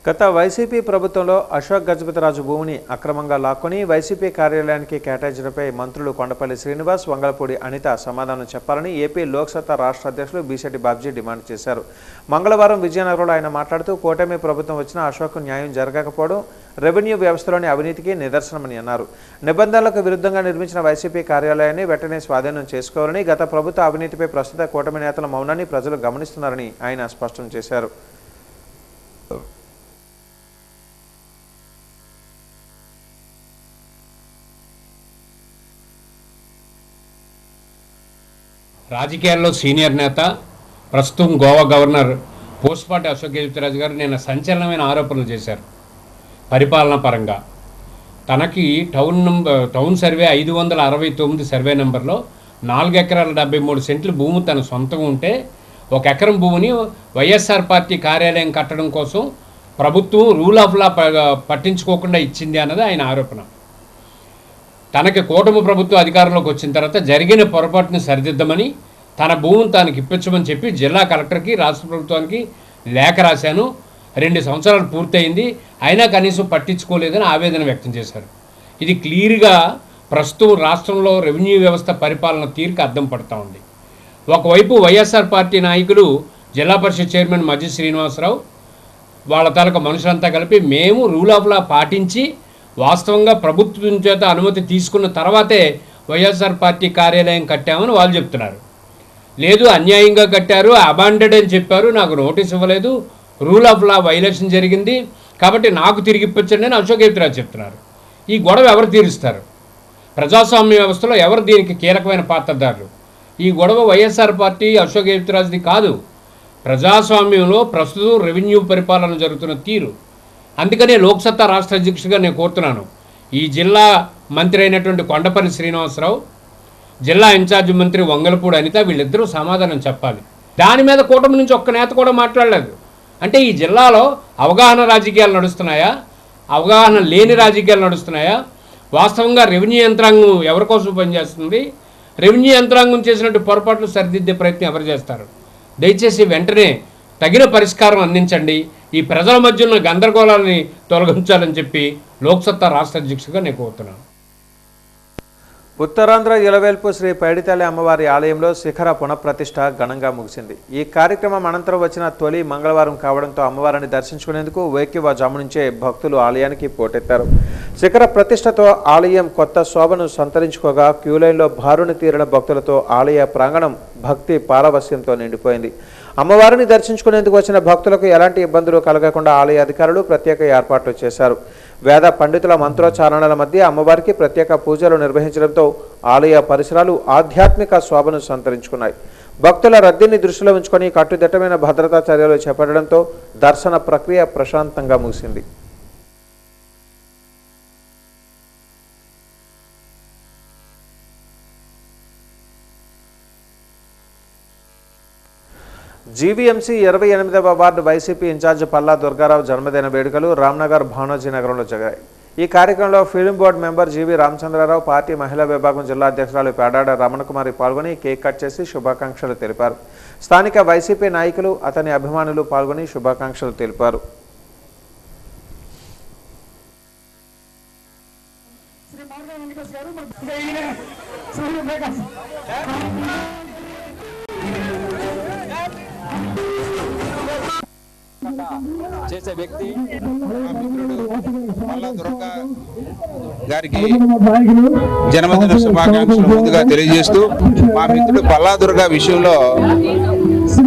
గత వైసీపీ ప్రభుత్వంలో అశోక్ గజపతిరాజు భూమిని అక్రమంగా లాక్కొని వైసీపీ కార్యాలయానికి కేటాయించడంపై మంత్రులు కొండపల్లి శ్రీనివాస్, వంగలపూడి అనిత సమాధానం చెప్పాలని ఏపీ లోక్సత్తా రాష్ట్ర అధ్యక్షులు బీసెట్టి బాబ్జీ డిమాండ్ చేశారు. మంగళవారం విజయనగరంలో ఆయన మాట్లాడుతూ కూటమి ప్రభుత్వం వచ్చినా అశోక్ న్యాయం జరగకపోవడం రెవెన్యూ వ్యవస్థలోని అవినీతికి నిదర్శనమని అన్నారు. నిబంధనలకు విరుద్ధంగా నిర్మించిన వైసీపీ కార్యాలయాన్ని వెంటనే స్వాధీనం చేసుకోవాలని, గత ప్రభుత్వ అవినీతిపై ప్రస్తుత కూటమి నేతల మౌనాన్ని ప్రజలు గమనిస్తున్నారని ఆయన స్పష్టం చేశారు. రాజకీయాల్లో సీనియర్ నేత, ప్రస్తుతం గోవా గవర్నర్ పోస్పాటి అశోక్ గజపతిరాజు గారు నిన్న సంచలనమైన ఆరోపణలు చేశారు. పరిపాలన పరంగా తనకి టౌన్ సర్వే 569 సర్వే నెంబర్లో 4 ఎకరాల 73 సెంట్ల భూమి తన సొంతం ఉంటే 1 ఎకరం భూమిని వైఎస్ఆర్ పార్టీ కార్యాలయం కట్టడం కోసం ప్రభుత్వం రూల్ ఆఫ్ లా పట్టించుకోకుండా ఇచ్చింది అన్నది ఆయన ఆరోపణ. తనకి కూటమి ప్రభుత్వం అధికారంలోకి వచ్చిన తర్వాత జరిగిన పొరపాటుని సరిదిద్దమని, తన భూమిని తానికి ఇప్పించమని చెప్పి జిల్లా కలెక్టర్కి, రాష్ట్ర ప్రభుత్వానికి లేఖ రాశాను. 2 సంవత్సరాలు పూర్తయింది, అయినా కనీసం పట్టించుకోలేదని ఆవేదన వ్యక్తం చేశారు. ఇది క్లియర్గా ప్రస్తుతం రాష్ట్రంలో రెవెన్యూ వ్యవస్థ పరిపాలన తీరుకు అద్దం పడుతూ ఉంది. ఒకవైపు వైఎస్ఆర్ పార్టీ నాయకులు, జిల్లా పరిషత్ చైర్మన్ మజ్జి శ్రీనివాసరావు వాళ్ళ తాలూకా మనుషులంతా కలిపి మేము రూల్ ఆఫ్ లా పాటించి వాస్తవంగా ప్రభుత్వం చేత అనుమతి తీసుకున్న తర్వాతే వైఎస్ఆర్ పార్టీ కార్యాలయం కట్టామని వాళ్ళు చెప్తున్నారు. లేదు, అన్యాయంగా కట్టారు, అబాండెడ్ అని చెప్పారు, నాకు నోటీస్ ఇవ్వలేదు, రూల్ ఆఫ్ లా వైలేషన్ జరిగింది కాబట్టి నాకు తిరిగి ఇప్పించండి అని అశోక్ గజపతిరాజు చెప్తున్నారు. ఈ గొడవ ఎవరు తీరుస్తారు? ప్రజాస్వామ్య వ్యవస్థలో ఎవరు దీనికి కీలకమైన పాత్రధారులు? ఈ గొడవ వైఎస్ఆర్ పార్టీ అశోక్ గజపతిరాజుది కాదు. ప్రజాస్వామ్యంలో ప్రస్తుతం రెవెన్యూ పరిపాలన జరుగుతున్న తీరు. అందుకనే లోక్సత్తా రాష్ట్ర అధ్యక్షుడిగా నేను కోరుతున్నాను, ఈ జిల్లా మంత్రి అయినటువంటి కొండపల్లి శ్రీనివాసరావు, జిల్లా ఇన్ఛార్జి మంత్రి వంగలపూడి అనిత వీళ్ళిద్దరూ సమాధానం చెప్పాలి. దాని మీద కూటమి నుంచి ఒక్క నేత కూడా మాట్లాడలేదు. అంటే ఈ జిల్లాలో అవగాహన రాజకీయాలు నడుస్తున్నాయా, అవగాహన లేని రాజకీయాలు నడుస్తున్నాయా? వాస్తవంగా రెవెన్యూ యంత్రాంగం ఎవరి కోసం పనిచేస్తుంది? రెవెన్యూ యంత్రాంగం చేసినట్టు పొరపాట్లు సరిదిద్దే ప్రయత్నం ఎవరు చేస్తారు? దయచేసి వెంటనే తగిన పరిష్కారం అందించండి. ఈ ప్రజల మధ్య ఉన్న గందరగోళాన్ని తొలగించాలని చెప్పి లోక్సత్తా రాష్ట్ర అధ్యక్షుడిగా నేను కోరుతున్నాను. ఉత్తరాంధ్ర ఇలవేల్పు శ్రీ పైడితల్లి అమ్మవారి ఆలయంలో శిఖర పునఃప్రతిష్ఠ ఘనంగా ముగిసింది. ఈ కార్యక్రమం అనంతరం వచ్చిన తొలి మంగళవారం కావడంతో అమ్మవారిని దర్శించుకునేందుకు వేకువజాము నుంచే భక్తులు ఆలయానికి పోటెత్తారు. శిఖర ప్రతిష్ఠతో ఆలయం కొత్త శోభను సంతరించుకోగా క్యూలైన్లో బారుని తీరిన భక్తులతో ఆలయ ప్రాంగణం భక్తి పారవస్యంతో నిండిపోయింది. అమ్మవారిని దర్శించుకునేందుకు వచ్చిన భక్తులకు ఎలాంటి ఇబ్బందులు కలగకుండా ఆలయ అధికారులు ప్రత్యేక ఏర్పాట్లు చేశారు. వేద పండితుల మంత్రోచ్చారణల మధ్య అమ్మవారికి ప్రత్యేక పూజలు నిర్వహించడంతో ఆలయ పరిసరాలు ఆధ్యాత్మిక శోభను సంతరించుకున్నాయి. భక్తుల రద్దీని దృష్టిలో ఉంచుకొని కట్టుదిట్టమైన భద్రతా చర్యలు చేపట్టడంతో దర్శన ప్రక్రియ ప్రశాంతంగా ముగిసింది. జీవీఎంసీ 28వ ward YCP incharge Palla Durgarao జన్మదిన వేడుకలు రామ్నగర్ భానోజీ నగరంలో జరిగాయి. ఈ కార్యక్రమంలో film board member GV Ramachandrarao, party మహిళా విభాగం జిల్లా అధ్యక్షురాలు పేడాడ రమణకుమారి పాల్గొని కేక్ కట్ చేసి శుభాకాంక్షలు తెలిపారు. స్థానిక వైసీపీ నాయకులు, అతని అభిమానులు పాల్గొని శుభాకాంక్షలు తెలిపారు. చేసే వ్యక్తి మా మిత్రుడు పల్లా దుర్గా గారికి జన్మదిన శుభాకాంక్షలు ముందుగా తెలియజేస్తూ, మా మిత్రుడు పల్లా దుర్గా విషయంలో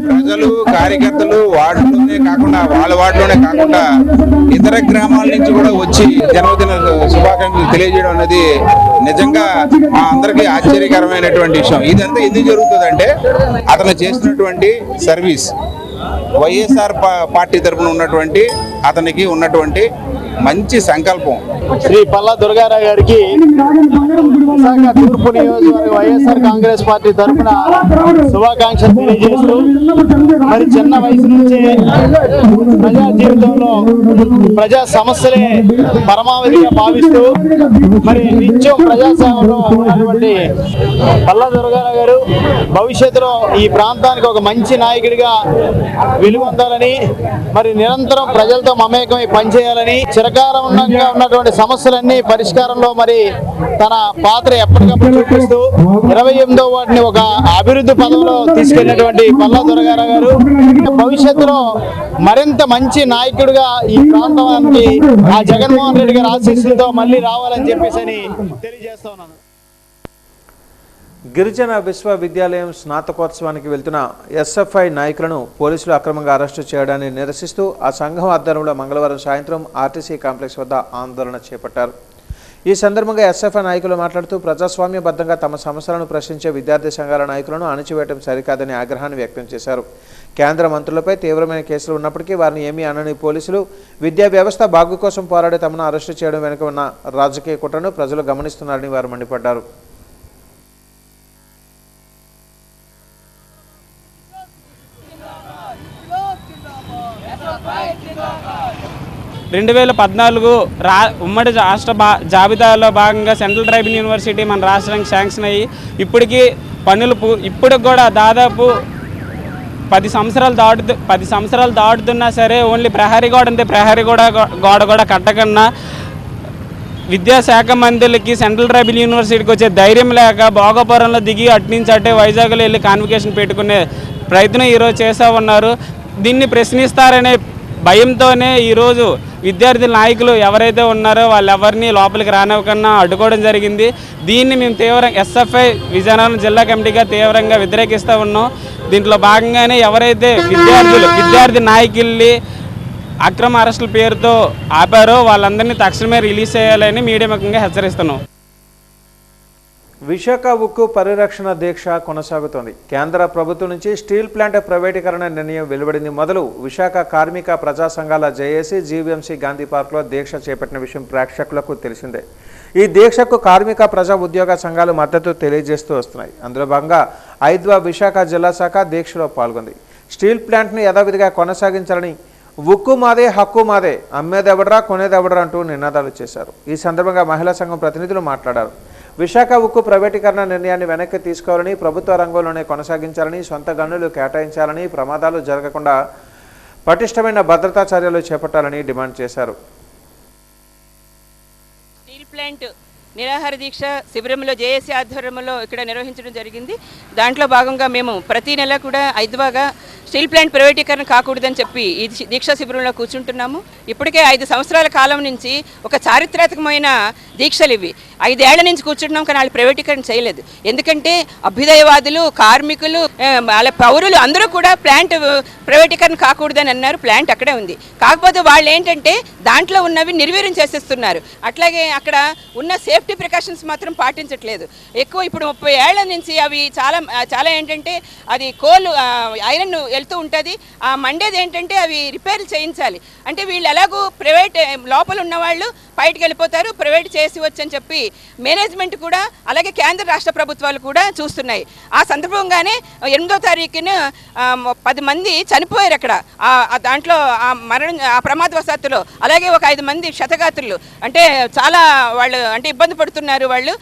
ప్రజలు, కార్యకర్తలు వార్డులోనే కాకుండా వాళ్ళ వార్డులోనే కాకుండా ఇతర గ్రామాల నుంచి కూడా వచ్చి జన్మదిన శుభాకాంక్షలు తెలియజేయడం అనేది నిజంగా మా అందరికీ ఆశ్చర్యకరమైనటువంటి విషయం. ఇదంతా ఎందుకు జరుగుతుందంటే అతను చేసినటువంటి సర్వీస్, వైఎస్ఆర్ పార్టీ తరఫున ఉన్నటువంటి అతనికి ఉన్నటువంటి మంచి సంకల్పం. శ్రీ పల్లా దుర్గారావు గారికి విశాఖ తూర్పు నియోజకవర్గ వైఎస్ఆర్ కాంగ్రెస్ పార్టీ తరఫున శుభాకాంక్షలు తెలియజేస్తూ, మరి చిన్న వయసు నుంచే ప్రజా జీవితంలో ప్రజా సమస్యలే పరమావధిగా భావిస్తూ మరి నిత్యం ప్రజాసేవలో ఉన్నటువంటి పల్లా దుర్గారావు గారు భవిష్యత్తులో ఈ ప్రాంతానికి ఒక మంచి నాయకుడిగా వెలుగొందాలని, మరి నిరంతరం ప్రజలతో మమేకమై పనిచేయాలని, చిరకాలంగా ఉన్నటువంటి సమస్యలన్నీ పరిష్కారంలో మరి తన పాత్ర ఎప్పటికప్పుడు చూపిస్తూ 28వ వార్డుని ఒక అభివృద్ధి పదంలో తీసుకెళ్లినటువంటి పల్లా దుర్గారావు గారు భవిష్యత్తులో మరింత మంచి నాయకుడిగా ఈ ప్రాంతానికి ఆ జగన్మోహన్ రెడ్డి గారి ఆశీస్సులతో మళ్ళీ రావాలని చెప్పేసి తెలియజేస్తా ఉన్నాను. గిరిజన విశ్వవిద్యాలయం స్నాతకోత్సవానికి వెళ్తున్న ఎస్ఎఫ్ఐ నాయకులను పోలీసులు అక్రమంగా అరెస్టు చేయడాన్ని నిరసిస్తూ ఆ సంఘం ఆధ్వర్యంలో మంగళవారం సాయంత్రం ఆర్టీసీ కాంప్లెక్స్ వద్ద ఆందోళన చేపట్టారు. ఈ సందర్భంగా ఎస్ఎఫ్ఐ నాయకులు మాట్లాడుతూ ప్రజాస్వామ్యబద్ధంగా తమ సమస్యలను ప్రశ్నించే విద్యార్థి సంఘాల నాయకులను అణచివేయడం సరికాదని ఆగ్రహాన్ని వ్యక్తం చేశారు. కేంద్ర మంత్రులపై తీవ్రమైన కేసులు ఉన్నప్పటికీ వారిని ఏమీ అనని పోలీసులు విద్యా వ్యవస్థ బాగు కోసం పోరాడే తమను అరెస్టు చేయడం వెనుక ఉన్న రాజకీయ కుట్రను ప్రజలు గమనిస్తున్నారని వారు మండిపడ్డారు. 2014 ఉమ్మడి రాష్ట్ర జాబితాలో భాగంగా సెంట్రల్ ట్రైబల్ యూనివర్సిటీ మన రాష్ట్రానికి శాంక్షన్ అయ్యి ఇప్పటికీ పన్నులు ఇప్పటికి కూడా దాదాపు 10 సంవత్సరాలు దాటుతున్నా సరే ఓన్లీ ప్రహరీ గోడ ఉంది. ప్రహరీ గోడ కూడా కట్టకన్నా విద్యాశాఖ మంత్రులకి సెంట్రల్ ట్రైబల్ యూనివర్సిటీకి వచ్చే ధైర్యం లేక భోగపురంలో దిగి అట్నుంచి అట్టే వైజాగ్లో వెళ్ళి కాన్వకేషన్ పెట్టుకునే ప్రయత్నం ఈరోజు చేస్తూ ఉన్నారు. దీన్ని ప్రశ్నిస్తారనే భయంతోనే ఈరోజు విద్యార్థి నాయకులు ఎవరైతే ఉన్నారో వాళ్ళెవరిని లోపలికి రానివ్వకుండా అడ్డుకోవడం జరిగింది. దీన్ని మేము తీవ్రంగా ఎస్ఎఫ్ఐ విజయనగరం జిల్లా కమిటీగా తీవ్రంగా వ్యతిరేకిస్తూ ఉన్నాం. దీంట్లో భాగంగానే ఎవరైతే విద్యార్థి నాయకుల్ని అక్రమ అరెస్టుల పేరుతో ఆపారో వాళ్ళందరినీ తక్షణమే రిలీజ్ చేయాలని మీడియా ముఖంగా హెచ్చరిస్తున్నాం. విశాఖ ఉక్కు పరిరక్షణ దీక్ష కొనసాగుతోంది. కేంద్ర ప్రభుత్వం నుంచి స్టీల్ ప్లాంట్ ప్రైవేటీకరణ నిర్ణయం వెలువడింది మొదలు విశాఖ కార్మిక ప్రజా సంఘాల జేఏసీ జీవీఎంసీ గాంధీ పార్క్లో దీక్ష చేపట్టిన విషయం ప్రేక్షకులకు తెలిసిందే. ఈ దీక్షకు కార్మిక ప్రజా ఉద్యోగ సంఘాలు మద్దతు తెలియజేస్తూ వస్తున్నాయి. అందులో భాగంగా ఐద్వా విశాఖ జిల్లా శాఖ దీక్షలో పాల్గొంది. స్టీల్ ప్లాంట్ని యథావిధిగా కొనసాగించాలని, ఉక్కు మాదే హక్కు మాదే, అమ్మేదెవడరా కొనేదెవడరా అంటూ నినాదాలు చేశారు. ఈ సందర్భంగా మహిళా సంఘం ప్రతినిధులు మాట్లాడారు. విశాఖ ఉక్కు ప్రైవేటీకరణ నిర్ణయాన్ని వెనక్కి తీసుకోవాలని, ప్రభుత్వ రంగంలోనే కొనసాగించాలని, సొంత గనులు కేటాయించాలని, ప్రమాదాలు జరగకుండా పటిష్టమైన భద్రతా చర్యలు చేపట్టాలని డిమాండ్ చేశారు. స్టీల్ ప్లాంట్ నిరాహార దీక్ష శిబిరంలో జేఏసీ ఆధ్వర్యంలో ఇక్కడ నిర్వహించడం జరిగింది. దాంట్లో భాగంగా మేము ప్రతి నెల కూడా ఐద్వాగా స్టీల్ ప్లాంట్ ప్రైవేటీకరణ కాకూడదని చెప్పి ఈ దీక్షా శిబిరంలో కూర్చుంటున్నాము. ఇప్పటికే 5 సంవత్సరాల కాలం నుంచి ఒక చారిత్రాత్మకమైన దీక్షలు ఇవి. 5 ఏళ్ల నుంచి కూర్చుంటున్నాం, కానీ వాళ్ళు ప్రైవేటీకరణ చేయలేదు. ఎందుకంటే అభ్యుదయవాదులు, కార్మికులు, వాళ్ళ పౌరులు అందరూ కూడా ప్లాంట్ ప్రైవేటీకరణ కాకూడదని అన్నారు. ప్లాంట్ అక్కడే ఉంది. కాకపోతే వాళ్ళు ఏంటంటే దాంట్లో ఉన్నవి నిర్వీర్యం చేసేస్తున్నారు. అట్లాగే అక్కడ ఉన్న సేఫ్టీ ప్రికాషన్స్ మాత్రం పాటించట్లేదు. ఎక్కువ ఇప్పుడు 30 ఏళ్ల నుంచి అవి చాలా ఏంటంటే అది కోల్ ఐరన్ వెళ్తూ ఉంటుంది. ఆ మండేది ఏంటంటే అవి రిపేర్లు చేయించాలి. అంటే వీళ్ళు ఎలాగూ ప్రైవేట్ లోపల ఉన్న వాళ్ళు బయటకు వెళ్ళిపోతారు, ప్రైవేట్ చేసి వచ్చని చెప్పి మేనేజ్మెంట్ కూడా అలాగే కేంద్ర రాష్ట్ర ప్రభుత్వాలు కూడా చూస్తున్నాయి. ఆ సందర్భంగానే 8వ తారీఖున 10 మంది చనిపోయారు అక్కడ. దాంట్లో ఆ ప్రమాదవశాత్తులో. అలాగే ఒక 5 మంది క్షతగాత్రులు. అంటే చాలా వాళ్ళు అంటే ఇబ్బంది పడుతున్నారు. వాళ్ళు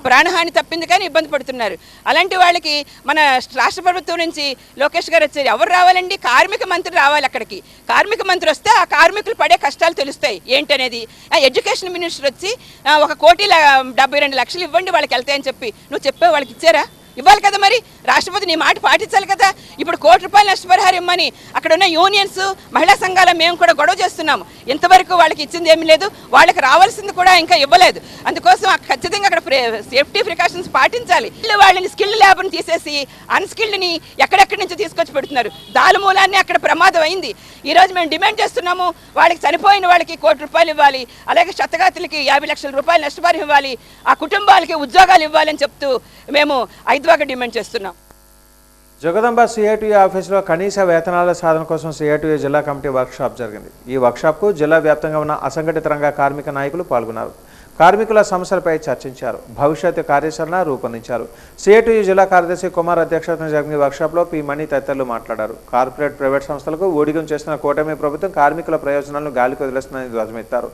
ప్రాణహాని తప్పింది కానీ ఇబ్బంది పడుతున్నారు. అలాంటి వాళ్ళకి మన రాష్ట్ర ప్రభుత్వం నుంచి లోకేష్ గారు వచ్చారు. ఎవరు రావాలండి? కార్మిక మంత్రి రావాలి అక్కడికి. కార్మిక మంత్రి వస్తే ఆ కార్మికులు పడే కష్టాలు తెలుస్తాయి ఏంటనేది. ఎడ్యుకేషన్ మినిస్టర్ వచ్చి 1,72,00,000 ఇవ్వండి వాళ్ళకి వెళ్తాయని చెప్పి నువ్వు చెప్పే వాళ్ళకి ఇచ్చారా? ఇవ్వాలి కదా. మరి రాష్ట్రపతి నీ మాట పాటించాలి కదా. ఇప్పుడు ₹1,00,00,000 నష్టపరిహారం ఇమ్మని అక్కడ ఉన్న యూనియన్స్, మహిళా సంఘాల మేము కూడా గొడవ చేస్తున్నాము. ఇంతవరకు వాళ్ళకి ఇచ్చింది ఏమీ లేదు. వాళ్ళకి రావాల్సింది కూడా ఇంకా ఇవ్వలేదు. అందుకోసం ఖచ్చితంగా అక్కడ సేఫ్టీ ప్రికాషన్స్ పాటించాలి. వాళ్ళని స్కిల్ ల్యాబ్ని తీసేసి అన్స్కిల్డ్ని ఎక్కడెక్కడి నుంచి తీసుకొచ్చి పెడుతున్నారు. దాని మూలాన్ని అక్కడ ప్రమాదం అయింది. ఈరోజు మేము డిమాండ్ చేస్తున్నాము, వాళ్ళకి చనిపోయిన వాళ్ళకి ₹1,00,00,000 ఇవ్వాలి. అలాగే క్షతగాతులకి ₹50,00,000 నష్టపరిహారం ఇవ్వాలి. ఆ కుటుంబాలకి ఉద్యోగాలు ఇవ్వాలని చెప్తూ మేము ఐద్వాగా డిమాండ్ చేస్తున్నాం. జగదంబ సిఐటియు ఆఫీసులో కనీస వేతనాల సాధన కోసం సిఐటియు జిల్లా కమిటీ వర్క్షాప్ జరిగింది. ఈ వర్క్షాప్కు జిల్లా వ్యాప్తంగా ఉన్న అసంఘటిత రంగ కార్మిక నాయకులు పాల్గొన్నారు. కార్మికుల సమస్యలపై చర్చించారు. భవిష్యత్తు కార్యాచరణ రూపొందించారు. సిఐటియు జిల్లా కార్యదర్శి కుమార్ అధ్యక్షతన జరిగిన వర్క్షాప్లో పి మణి తదితరులు మాట్లాడారు. కార్పొరేట్ ప్రైవేట్ సంస్థలకు ఊడిగం చేస్తున్న కూటమి ప్రభుత్వం కార్మికుల ప్రయోజనాలను గాలికి వదిలేస్తుందని ధ్వజమెత్తారు.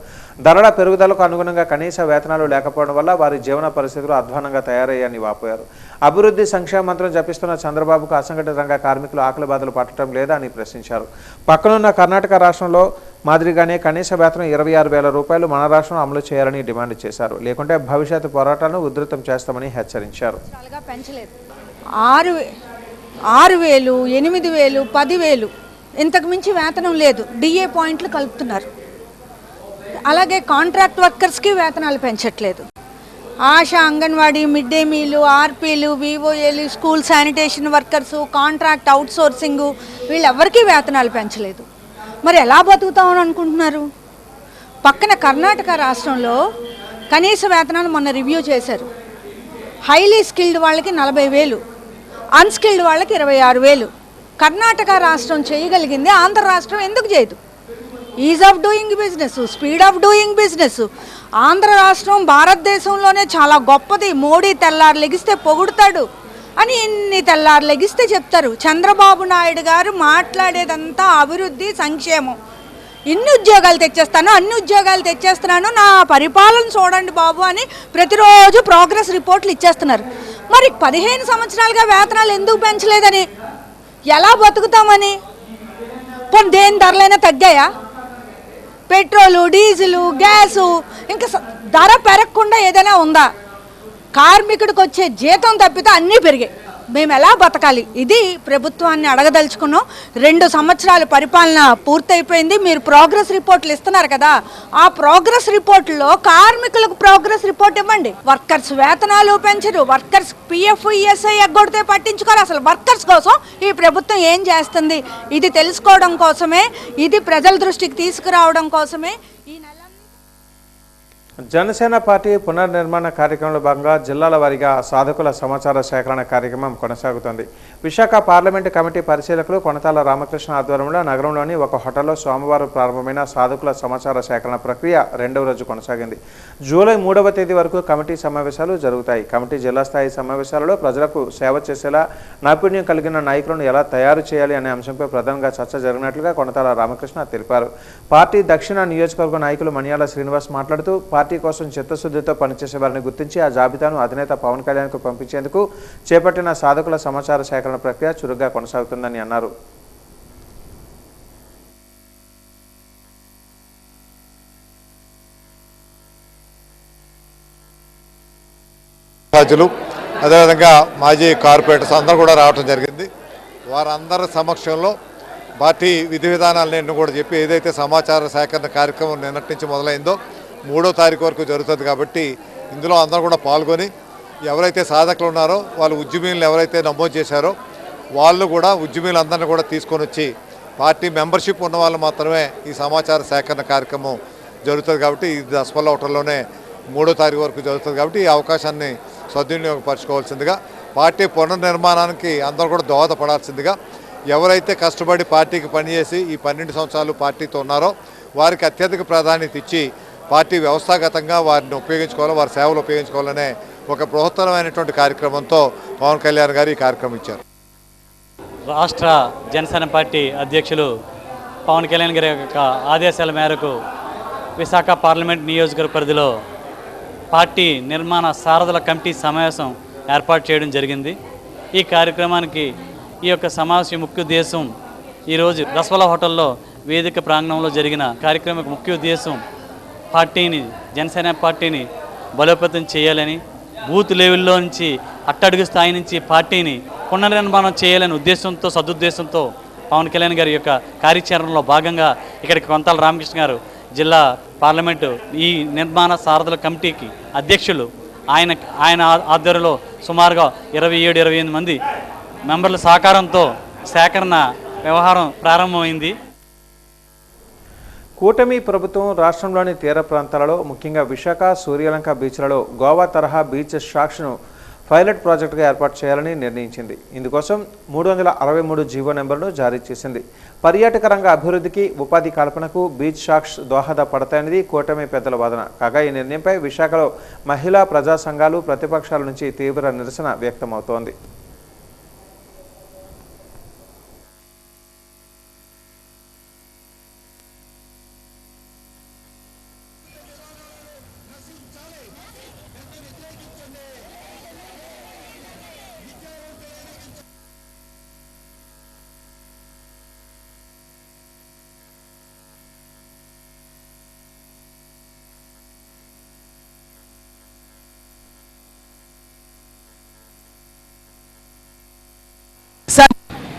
ధరల పెరుగుదలకు అనుగుణంగా కనీస వేతనాలు లేకపోవడం వల్ల వారి జీవన పరిస్థితులు అధ్వానంగా తయారయ్యాయని వాపోయారు. అభివృద్ధి సంక్షేమ మంత్రం జపిస్తున్న చంద్రబాబుకు అసంఘటిత రంగ కార్మికులు ఆకలి బాధలు పట్టడం లేదా అని ప్రశ్నించారు. పక్కనున్న కర్ణాటక రాష్ట్రంలో మాదిరిగానే కనీస వేతనం ₹26,000 మన రాష్ట్రంలో అమలు చేయాలని డిమాండ్ చేశారు. లేకుంటే భవిష్యత్తు పోరాటాలను ఉధృతం చేస్తామని హెచ్చరించారు. 6,000, 8,000, 10,000 ఇంతకు మించి వేతనం లేదు. డిఏ పాయింట్లు కలుపుతున్నారు. అలాగే కాంట్రాక్ట్ వర్కర్స్కి వేతనాలు పెంచట్లేదు. ఆశా, అంగన్వాడీ, మిడ్ డే మీలు, ఆర్పీలు, వివోఏలు, school sanitation workers, contract outsourcing వీళ్ళెవరికీ వేతనాలు పెంచలేదు. మరి ఎలా బతుకుతామని అనుకుంటున్నారు? పక్కన కర్ణాటక రాష్ట్రంలో కనీస వేతనాలు మొన్న రివ్యూ చేశారు. హైలీ స్కిల్డ్ వాళ్ళకి 40,000, అన్స్కిల్డ్ వాళ్ళకి 26,000. కర్ణాటక రాష్ట్రం చేయగలిగింది ఆంధ్ర రాష్ట్రం ఎందుకు చేయదు? Is of doing business, speed of doing business. Andhra రాష్ట్రం భారతదేశంలోనే చాలా గొప్పది. మోడీ తెల్లారు లెగిస్తే పొగుడుతాడు అని ఇన్ని తెల్లారు లెగిస్తే చెప్తారు. చంద్రబాబు నాయుడు గారు మాట్లాడేదంతా అభివృద్ధి, సంక్షేమం. ఇన్ని ఉద్యోగాలు తెచ్చేస్తాను, అన్ని ఉద్యోగాలు తెచ్చేస్తున్నాను, నా పరిపాలన చూడండి బాబు అని ప్రతిరోజు ప్రోగ్రెస్ రిపోర్ట్లు ఇచ్చేస్తున్నారు. మరి 15 సంవత్సరాలుగా వేతనాలు ఎందుకు పెంచలేదని, ఎలా బతుకుతామని? పోనీ దేని ధరలైనా తగ్గాయా? పెట్రోలు, డీజిలు, గ్యాసు ఇంకా ధర పెరగకుండా ఏదైనా ఉందా? కార్మికుడికి వచ్చే జీతం తప్పితే అన్నీ పెరిగాయి. మేము ఎలా బతకాలి? ఇది ప్రభుత్వాన్ని అడగదలుచుకున్నాం. 2 సంవత్సరాల పరిపాలన పూర్తయిపోయింది. మీరు ప్రోగ్రెస్ రిపోర్ట్లు ఇస్తున్నారు కదా, ఆ ప్రోగ్రెస్ రిపోర్ట్లో కార్మికులకు ప్రోగ్రెస్ రిపోర్ట్ ఇవ్వండి. వర్కర్స్ వేతనాలు పెంచరు, వర్కర్స్ పిఎఫ్ ఈఎస్ఐ ఎగ్గొడితే పట్టించుకోరు. అసలు వర్కర్స్ కోసం ఈ ప్రభుత్వం ఏం చేస్తుంది ఇది తెలుసుకోవడం కోసమే, ఇది ప్రజల దృష్టికి తీసుకురావడం కోసమే ఈ నెల జనసేన పార్టీ పునర్నిర్మాణ కార్యక్రమంలో భాగంగా జిల్లాల వారీగా సాధకుల సమాచార సేకరణ కార్యక్రమం కొనసాగుతోంది. విశాఖ పార్లమెంటు కమిటీ పరిశీలకులు కొనతాల రామకృష్ణ ఆధ్వర్యంలో నగరంలోని ఒక హోటల్లో సోమవారం ప్రారంభమైన సాధకుల సమాచార సేకరణ ప్రక్రియ 2వ రోజు కొనసాగింది. జూలై 3వ తేదీ వరకు కమిటీ సమావేశాలు జరుగుతాయి. కమిటీ జిల్లా స్థాయి సమావేశాలలో ప్రజలకు సేవ చేసేలా నైపుణ్యం కలిగిన నాయకులను ఎలా తయారు చేయాలి అనే అంశంపై ప్రధానంగా చర్చ జరిగినట్లుగా కొనతాల రామకృష్ణ తెలిపారు. పార్టీ దక్షిణ నియోజకవర్గ నాయకులు మణియాల శ్రీనివాస్ మాట్లాడుతూ పార్టీ కోసం చిత్తశుద్ధితో పనిచేసే వారిని గుర్తించి ఆ జాబితాను అధినేత పవన్ కళ్యాణ్కు పంపించేందుకు చేపట్టిన సాధకుల సమాచార సేకరణ ప్రక్రియ చురుగ్గా కొనసాగుతుందని అన్నారు. అదేవిధంగా మాజీ కార్పొరేటర్స్ అందరూ కూడా రావడం జరిగింది. వారందరి సమక్షంలో పార్టీ విధి విధానాలన్నీ కూడా చెప్పి ఏదైతే సమాచార సేకరణ కార్యక్రమం నిన్నటి నుంచి మొదలైందో 3వ తారీఖు వరకు జరుగుతుంది. కాబట్టి ఇందులో అందరూ కూడా పాల్గొని ఎవరైతే సాధకులు ఉన్నారో వాళ్ళు ఉద్యమీలను ఎవరైతే నమోదు చేశారో వాళ్ళు కూడా ఉద్యమీలందరినీ కూడా తీసుకొని వచ్చి పార్టీ మెంబర్షిప్ ఉన్న వాళ్ళు మాత్రమే ఈ సమాచార సేకరణ కార్యక్రమం జరుగుతుంది. కాబట్టి ఇది దసపల్ల హోటల్లోనే 3వ తారీఖు వరకు జరుగుతుంది. కాబట్టి ఈ అవకాశాన్ని సద్వినియోగపరచుకోవాల్సిందిగా, పార్టీ పునర్నిర్మాణానికి అందరూ కూడా దోహదపడాల్సిందిగా, ఎవరైతే కష్టపడి పార్టీకి పనిచేసి ఈ 12 సంవత్సరాలు పార్టీతో ఉన్నారో వారికి అత్యధిక ప్రాధాన్యత ఇచ్చి పార్టీ వ్యవస్థాగతంగా వారిని ఉపయోగించుకోవాలి, వారి సేవలు ఉపయోగించుకోవాలనే ఒక బృహత్తరమైనటువంటి కార్యక్రమంతో పవన్ కళ్యాణ్ గారు ఈ కార్యక్రమం ఇచ్చారు. రాష్ట్ర జనసేన పార్టీ అధ్యక్షులు పవన్ కళ్యాణ్ గారి యొక్క ఆదేశాల మేరకు విశాఖ పార్లమెంట్ నియోజకవర్గ పరిధిలో పార్టీ నిర్మాణ సారథుల కమిటీ సమావేశం ఏర్పాటు చేయడం జరిగింది. ఈ కార్యక్రమానికి ఈ యొక్క సమావేశం ముఖ్య ఉద్దేశం ఈరోజు దసపల్ల హోటల్లో వేదిక ప్రాంగణంలో జరిగిన కార్యక్రమం ముఖ్య ఉద్దేశం పార్టీని, జనసేన పార్టీని బలోపేతం చేయాలని, బూత్ లెవెల్లో నుంచి అట్టడుగు స్థాయి నుంచి పార్టీని పునర్నిర్మాణం చేయాలనే ఉద్దేశంతో, సదుద్దేశంతో పవన్ కళ్యాణ్ గారి యొక్క కార్యాచరణలో భాగంగా ఇక్కడికి కొనతాల రామకృష్ణ గారు జిల్లా పార్లమెంటు ఈ నిర్మాణ సారథుల కమిటీకి అధ్యక్షులు, ఆయన ఆధ్వర్యంలో సుమారుగా 27-28 మంది మెంబర్ల సహకారంతో సేకరణ వ్యవహారం ప్రారంభమైంది. కూటమి ప్రభుత్వం రాష్ట్రంలోని తీర ప్రాంతాలలో ముఖ్యంగా విశాఖ, సూర్యలంక బీచ్లలో గోవా తరహా బీచ్ షాక్స్ను పైలట్ ప్రాజెక్టుగా ఏర్పాటు చేయాలని నిర్ణయించింది. ఇందుకోసం 363 జీవో నెంబర్ను జారీ చేసింది. పర్యాటక రంగ అభివృద్ధికి, ఉపాధి కల్పనకు బీచ్ షాక్స్ దోహదపడతాయనేది కూటమి పెద్దల వాదన. కాగా ఈ నిర్ణయంపై విశాఖలో మహిళా ప్రజా సంఘాలు, ప్రతిపక్షాల నుంచి తీవ్ర నిరసన వ్యక్తమవుతోంది.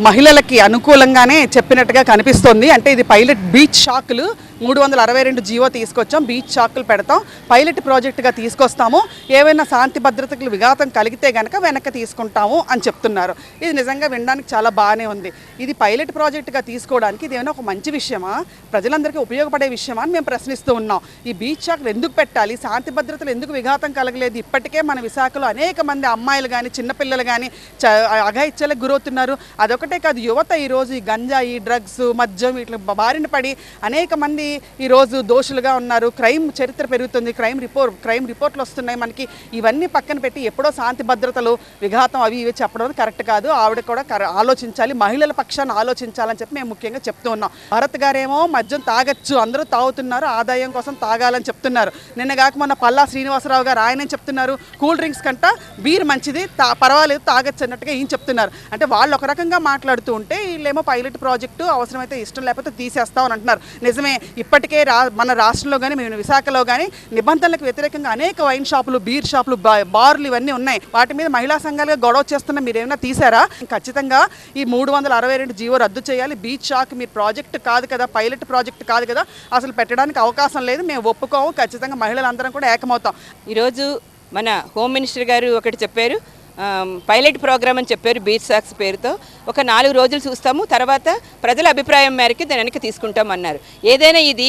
మహిళలకి అనుకూలంగానే చెప్పినట్టుగా కనిపిస్తోంది. అంటే ఇది పైలట్ బీచ్ షాకులు 362 జీవో తీసుకొచ్చాం, బీచ్ షాకులు పెడతాం, పైలట్ ప్రాజెక్టుగా తీసుకొస్తాము, ఏవైనా శాంతి భద్రతలకు విఘాతం కలిగితే కనుక వెనక్కి తీసుకుంటాము అని చెప్తున్నారు. ఇది నిజంగా వినడానికి చాలా బాగానే ఉంది. ఇది పైలట్ ప్రాజెక్టుగా తీసుకోవడానికి ఇది ఏమైనా ఒక మంచి విషయమా, ప్రజలందరికీ ఉపయోగపడే విషయమా అని మేము ప్రశ్నిస్తూ ఉన్నాం. ఈ బీచ్ షాకులు ఎందుకు పెట్టాలి, శాంతి భద్రతలు ఎందుకు విఘాతం కలగలేదు? ఇప్పటికే మన విశాఖలో అనేక మంది అమ్మాయిలు కానీ చిన్నపిల్లలు కానీ అఘాయిత్యాలకు గురవుతున్నారు. అదొకటే కాదు, యువత ఈరోజు ఈ గంజాయి, డ్రగ్స్, మద్యం వీటి బారిన పడి అనేక మంది ఈరోజు దోషులుగా ఉన్నారు. క్రైమ్ చరిత్ర పెరుగుతుంది, క్రైమ్ రిపోర్ట్లు వస్తున్నాయి మనకి. ఇవన్నీ పక్కన పెట్టి ఎప్పుడో శాంతి భద్రతలు విఘాతం అవి ఇవి చెప్పడం కరెక్ట్ కాదు. ఆవిడ కూడా ఆలోచించాలి, మహిళల పక్షాన్ని ఆలోచించాలని చెప్పి మేము ముఖ్యంగా చెప్తూ ఉన్నాం. భారత్ గారేమో మద్యం తాగొచ్చు, అందరూ తాగుతున్నారు, ఆదాయం కోసం తాగాలని చెప్తున్నారు. నిన్నగాక మొన్న పల్లా శ్రీనివాసరావు గారు ఆయనే చెప్తున్నారు, కూల్ డ్రింక్స్ కంటే బీర్ మంచిది, పర్వాలేదు తాగొచ్చు అన్నట్టుగా ఈయన చెప్తున్నారు. అంటే వాళ్ళు ఒక రకంగా మాట్లాడుతూ ఉంటే వీళ్ళేమో పైలట్ ప్రాజెక్టు అవసరమైతే ఇష్టం లేకపోతే తీసేస్తామని అంటున్నారు. నిజమే, ఇప్పటికే మన రాష్ట్రంలో కానీ మేము విశాఖలో కానీ నిబంధనలకు వ్యతిరేకంగా అనేక వైన్ షాపులు, బీర్ షాపులు, బార్లు ఇవన్నీ ఉన్నాయి. వాటి మీద మహిళా సంఘాలుగా గొడవ చేస్తున్న మీరు ఏమైనా తీసారా? ఖచ్చితంగా ఈ 362 జీవో రద్దు చేయాలి. బీచ్ షాక్ మీరు ప్రాజెక్ట్ కాదు కదా, పైలట్ ప్రాజెక్ట్ కాదు కదా, అసలు పెట్టడానికి అవకాశం లేదు. మేము ఒప్పుకోము. ఖచ్చితంగా మహిళలందరం కూడా ఏకమవుతాం. ఈరోజు మన హోమ్ మినిస్టర్ గారు ఒకటి చెప్పారు, పైలట్ ప్రోగ్రామ్ అని చెప్పారు బీచ్ సాక్స్ పేరుతో. ఒక 4 రోజులు చూస్తాము, తర్వాత ప్రజల అభిప్రాయం మేరకు దాని వెనక్కి తీసుకుంటాం అన్నారు. ఏదైనా ఇది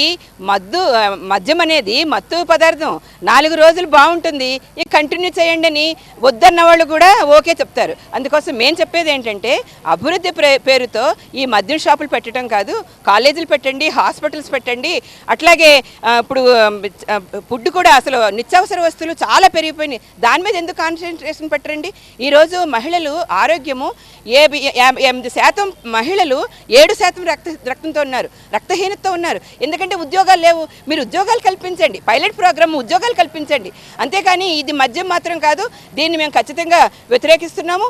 మద్యం అనేది మత్తు పదార్థం, 4 రోజులు బాగుంటుంది, ఇక కంటిన్యూ చేయండి అని వద్దన్న వాళ్ళు కూడా ఓకే చెప్తారు. అందుకోసం మేము చెప్పేది ఏంటంటే అభివృద్ధి పేరుతో ఈ మద్యం షాపులు పెట్టడం కాదు, కాలేజీలు పెట్టండి, హాస్పిటల్స్ పెట్టండి. అట్లాగే ఇప్పుడు ఫుడ్ కూడా అసలు నిత్యావసర వస్తువులు చాలా పెరిగిపోయినాయి, దాని మీద ఎందుకు కాన్సన్ట్రేషన్ పెట్టండి? ఈరోజు మహిళలు ఆరోగ్యము 8% మహిళలు 7% రక్తంతో ఉన్నారు, రక్తహీనతతో ఉన్నారు. ఎందుకంటే ఉద్యోగాలు లేవు. మీరు ఉద్యోగాలు కల్పించండి, పైలట్ ప్రోగ్రామ్ ఉద్యోగాలు కల్పించండి. అంతేకాని ఇది మద్యం మాత్రం కాదు, దీన్ని మేము ఖచ్చితంగా వ్యతిరేకిస్తున్నాము.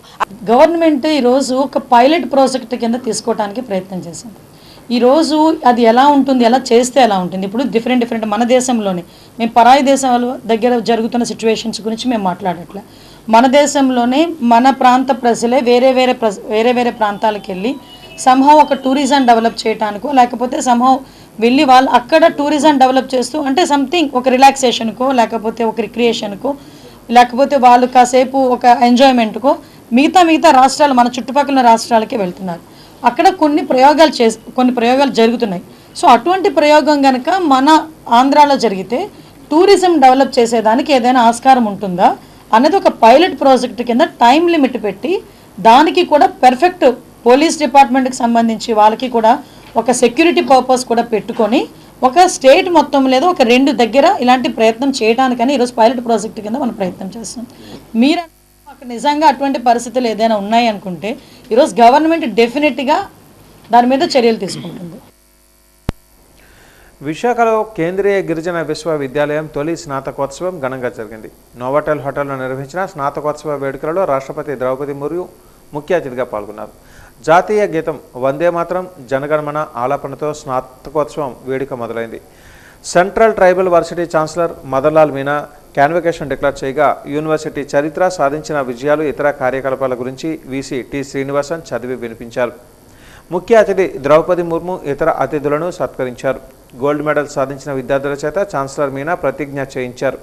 గవర్నమెంట్ ఈరోజు ఒక పైలట్ ప్రాజెక్ట్ కింద తీసుకోవడానికి ప్రయత్నం చేసింది. ఈరోజు అది ఎలా ఉంటుంది, ఎలా చేస్తే ఎలా ఉంటుంది? ఇప్పుడు డిఫరెంట్ మన దేశంలోనే, మేము పరాయి దేశాల దగ్గర జరుగుతున్న సిచ్యువేషన్స్ గురించి మేము మాట్లాడట్లే. మన దేశంలోనే మన ప్రాంత ప్రజలే వేరే ప్రాంతాలకు వెళ్ళి సంహౌ ఒక టూరిజం డెవలప్ చేయడానికో, లేకపోతే సంహౌ వెళ్ళి వాళ్ళు అక్కడ టూరిజం డెవలప్ చేస్తూ, అంటే సంథింగ్ ఒక రిలాక్సేషన్కో, లేకపోతే ఒక రిక్రియేషన్కో, లేకపోతే వాళ్ళు కాసేపు ఒక ఎంజాయ్మెంట్కో మిగతా రాష్ట్రాలు, మన చుట్టుపక్కల రాష్ట్రాలకే వెళ్తున్నారు. అక్కడ కొన్ని ప్రయోగాలు జరుగుతున్నాయి. సో అటువంటి ప్రయోగం కనుక మన ఆంధ్రాలో జరిగితే టూరిజం డెవలప్ చేసేదానికి ఏదైనా ఆస్కారం ఉంటుందా అనేది ఒక పైలట్ ప్రాజెక్ట్ కింద టైం లిమిట్ పెట్టి, దానికి కూడా పెర్ఫెక్ట్ పోలీస్ డిపార్ట్మెంట్కి సంబంధించి వాళ్ళకి కూడా ఒక సెక్యూరిటీ పర్పస్ కూడా పెట్టుకొని ఒక స్టేట్ మొత్తం లేదా ఒక 2 దగ్గర ఇలాంటి ప్రయత్నం చేయడానికని ఈరోజు పైలట్ ప్రాజెక్ట్ కింద మనం ప్రయత్నం చేస్తాం. మీరు అక్కడ నిజంగా అటువంటి పరిస్థితులు ఏదైనా ఉన్నాయి అనుకుంటే ఈరోజు గవర్నమెంట్ డెఫినెట్గా దాని మీద చర్యలు తీసుకుంటుంది. విశాఖలో కేంద్రీయ గిరిజన విశ్వవిద్యాలయం తొలి స్నాతకోత్సవం ఘనంగా జరిగింది. నోవాటెల్ హోటల్లో నిర్వహించిన స్నాతకోత్సవ వేడుకలలో రాష్ట్రపతి ద్రౌపది ముర్ము ముఖ్య అతిథిగా పాల్గొన్నారు. జాతీయ గీతం వందే మాతరం, జనగణమన ఆలాపనతో స్నాతకోత్సవం వేడుక మొదలైంది. Central tribal varsity chancellor Madanlal Meena convocation declare చేయగా, యూనివర్సిటీ చరిత్ర, సాధించిన విజయాలు, ఇతర కార్యకలాపాల గురించి వీసీ టి శ్రీనివాసన్ చదివి వినిపించారు. ముఖ్య అతిథి ద్రౌపది ముర్ము ఇతర అతిథులను సత్కరించారు. గోల్డ్ మెడల్ సాధించిన విద్యార్థుల చేత ఛాన్సలర్ మీనా ప్రతిజ్ఞ చేయించారు.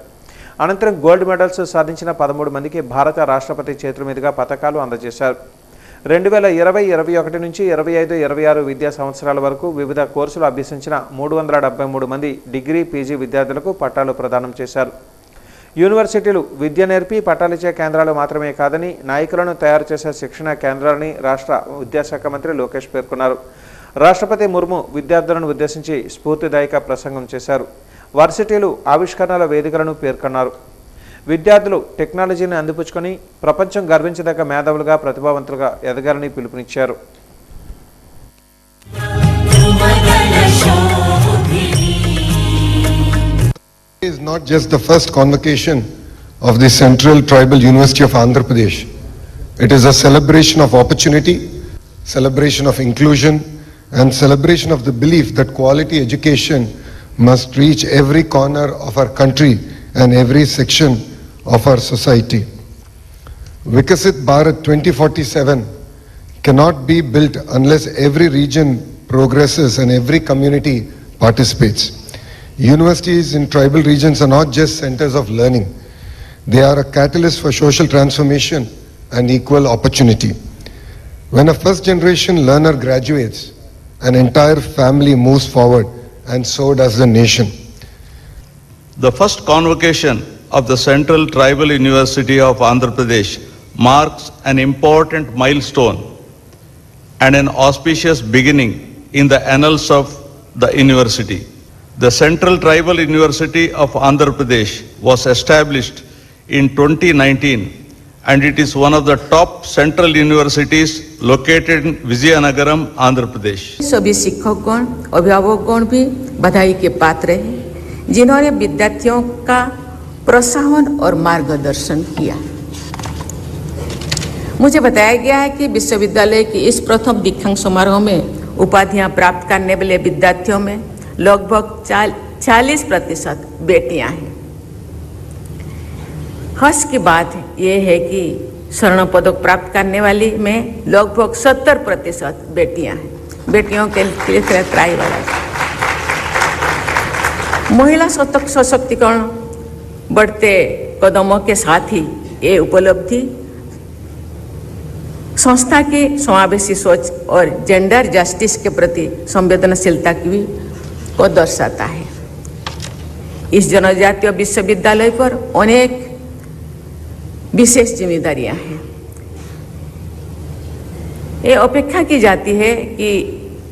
అనంతరం గోల్డ్ మెడల్స్ సాధించిన 13 మందికి భారత రాష్ట్రపతి చేతుల మీదుగా పథకాలు అందజేశారు. 2020-21 నుంచి 25-26 విద్యా సంవత్సరాల వరకు వివిధ కోర్సులు అభ్యసించిన 373 మంది డిగ్రీ, పీజీ విద్యార్థులకు పట్టాలు ప్రదానం చేశారు. యూనివర్సిటీలు విద్య నేర్పి పట్టాలిచ్చే కేంద్రాలు మాత్రమే కాదని, నాయకులను తయారు చేసే శిక్షణ కేంద్రాలని రాష్ట్ర విద్యాశాఖ మంత్రి లోకేష్ పేర్కొన్నారు. రాష్ట్రపతి ముర్ము విద్యార్థులను ఉద్దేశించి స్ఫూర్తిదాయక ప్రసంగం చేశారు. వర్సిటీలు ఆవిష్కరణల వేదికలను పేర్కొన్నారు. విద్యార్థులు టెక్నాలజీని అందిపుచ్చుకొని ప్రపంచం గర్వించదగ్గ మేధావులుగా, ప్రతిభావంతులుగా ఎదగాలని పిలుపునిచ్చారు. It is not just the first convocation of the Central Tribal University of Andhra Pradesh. It is a celebration of opportunity, celebration of inclusion, and celebration of the belief that quality education must reach every corner of our country and every section of our society. Vikasit Bharat 2047 cannot be built unless every region progresses and every community participates. Universities in tribal regions are not just centers of learning. They are a catalyst for social transformation and equal opportunity. When a first generation learner graduates, an entire family moves forward, and so does the nation. The first convocation of the Central Tribal University of Andhra Pradesh marks an important milestone and an auspicious beginning in the annals of the university. The Central Tribal University of Andhra Pradesh was established in 2019 and it is one of the top central universities located in Vizianagaram, Andhra Pradesh. सभी शिक्षकगण, अभिभावकगण भी बधाई के पात्र हैं, जिन्होंने विद्यार्थियों का प्रोत्साहन और मार्गदर्शन किया। मुझे बताया गया है कि विश्वविद्यालय की इस प्रथम दीक्षांत समारोह में उपाधियां प्राप्त करने वाले विद्यार्थियों में लगभग 40% बेटियां हैं। हर्ष की बात यह है कि स्वर्ण पदक प्राप्त करने वाली में लगभग 70% बेटियां हैं। बेटियों के लिए ट्राई वाला महिला सशक्तिकरण बढ़ते कदमों के साथ ही ये उपलब्धि संस्था की समावेशी सोच और जेंडर जस्टिस के प्रति संवेदनशीलता की भी को दर्शाता है। इस जनजातीय विश्वविद्यालय पर अनेक विशेष जिम्मेदारियां हैं। ये अपेक्षा की जाती है कि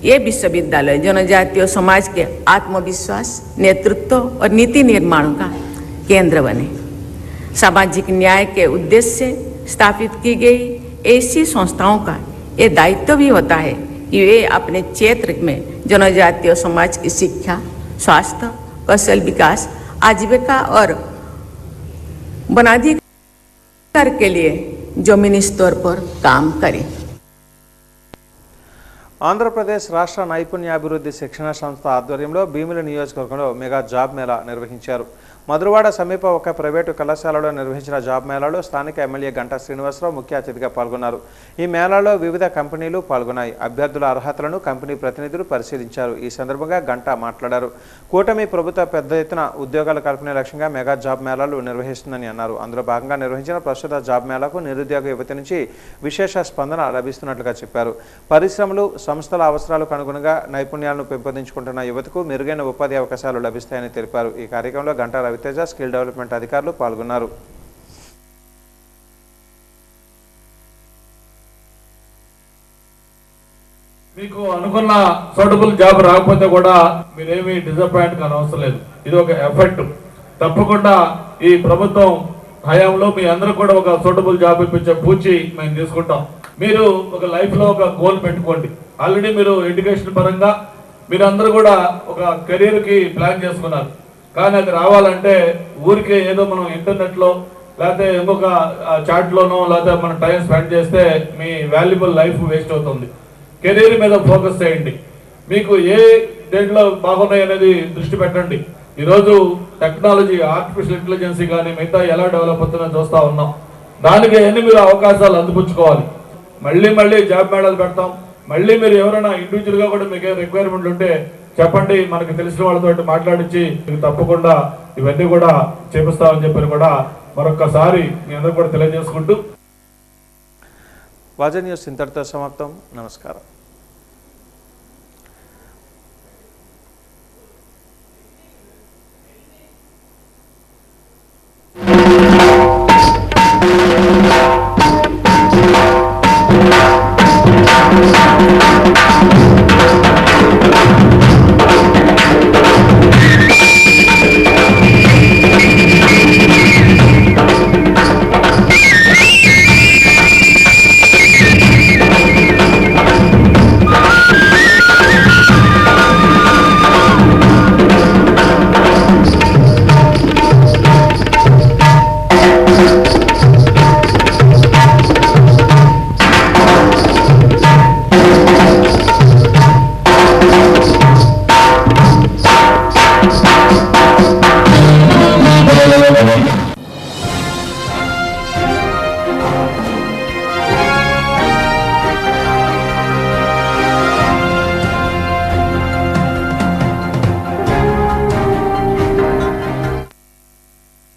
ये विश्वविद्यालय जनजातीय समाज के आत्मविश्वास, नेतृत्व और नीति निर्माण का केंद्र बने। सामाजिक न्याय के उद्देश्य से स्थापित की गई ऐसी संस्थाओं का ये दायित्व भी होता है कि वे अपने क्षेत्र में जनजातीय समाज की शिक्षा, स्वास्थ्य, कौशल विकास, आजीविका और वनाधिकार के लिए जमीनी स्तर पर काम करें। ఆంధ్రప్రదేశ్ రాష్ట్ర నైపుణ్యాభివృద్ధి శిక్షణ సంస్థ ఆధ్వర్యంలో భీమిలి నియోజకవర్గంలో మెగా జాబ్ మేళా నిర్వహించారు. మధురవాడ సమీప ఒక ప్రైవేటు కళాశాలలో నిర్వహించిన జాబ్ మేళాలో స్థానిక ఎమ్మెల్యే గంటా శ్రీనివాసరావు ముఖ్య అతిథిగా పాల్గొన్నారు. ఈ మేళాలో వివిధ కంపెనీలు పాల్గొన్నాయి. అభ్యర్థుల అర్హతలను కంపెనీ ప్రతినిధులు పరిశీలించారు. ఈ సందర్భంగా గంటా మాట్లాడారు. కూటమి ప్రభుత్వ పెద్ద ఎత్తున ఉద్యోగాల కల్పనే లక్ష్యంగా మెగా జాబ్ మేళాలు నిర్వహిస్తుందని అన్నారు. అందులో భాగంగా నిర్వహించిన ప్రస్తుత జాబ్ మేళాకు నిరుద్యోగ యువతి నుంచి విశేష స్పందన లభిస్తున్నట్లుగా చెప్పారు. పరిశ్రమలు, సంస్థల అవసరాలకు అనుగుణంగా నైపుణ్యాలను పెంపొందించుకుంటున్న యువతకు మెరుగైన ఉపాధి అవకాశాలు లభిస్తాయని తెలిపారు. ఈ కార్యక్రమంలో గంటా రవితేజ, స్కిల్ డెవలప్మెంట్ అధికారులు పాల్గొన్నారు. మీకు అనుకున్న సూటబుల్ జాబ్ రాకపోతే కూడా మీరేమీ డిసప్పాయింట్ కాని అవసరం లేదు. ఇది ఒక ఎఫెక్ట్. తప్పకుండా ఈ ప్రభుత్వం హయాంలో మీ అందరూ కూడా ఒక సూటబుల్ జాబ్ ఇప్పించే పూచి మేము తీసుకుంటాం. మీరు ఒక లైఫ్లో ఒక గోల్ పెట్టుకోండి. ఆల్రెడీ మీరు ఎడ్యుకేషన్ పరంగా మీరందరూ కూడా ఒక కెరీర్కి ప్లాన్ చేసుకున్నారు. కానీ అది రావాలంటే ఊరికే ఏదో మనం ఇంటర్నెట్లో లేకపోతే ఇంకొక చాట్లోనో లేకపోతే మనం టైం స్పెండ్ చేస్తే మీ వాల్యుబుల్ లైఫ్ వేస్ట్ అవుతుంది. కెరీర్ మీద ఫోకస్ చేయండి. మీకు ఏ దేంట్లో బాగున్నాయి అనేది దృష్టి పెట్టండి. ఈరోజు టెక్నాలజీ, ఆర్టిఫిషియల్ ఇంటెలిజెన్స్ కానీ మిగతా ఎలా డెవలప్ అవుతుందో చూస్తూ ఉన్నాం. దానికి ఎన్ని మీరు అవకాశాలు అందిపుచ్చుకోవాలి. మళ్ళీ జాబ్ మేళాలు పెడతాం. మళ్ళీ మీరు ఎవరైనా ఇండివిజువల్గా కూడా మీకు ఏ రిక్వైర్మెంట్ ఉంటే చెప్పండి, మనకు తెలిసిన వాళ్ళతో మాట్లాడించి మీకు తప్పకుండా ఇవన్నీ కూడా చేపిస్తామని చెప్పి కూడా మరొక్కసారి మీ అందరూ కూడా తెలియజేసుకుంటూ వాజ న్యూస్ ఇంతటితో సమాప్తం. నమస్కారం.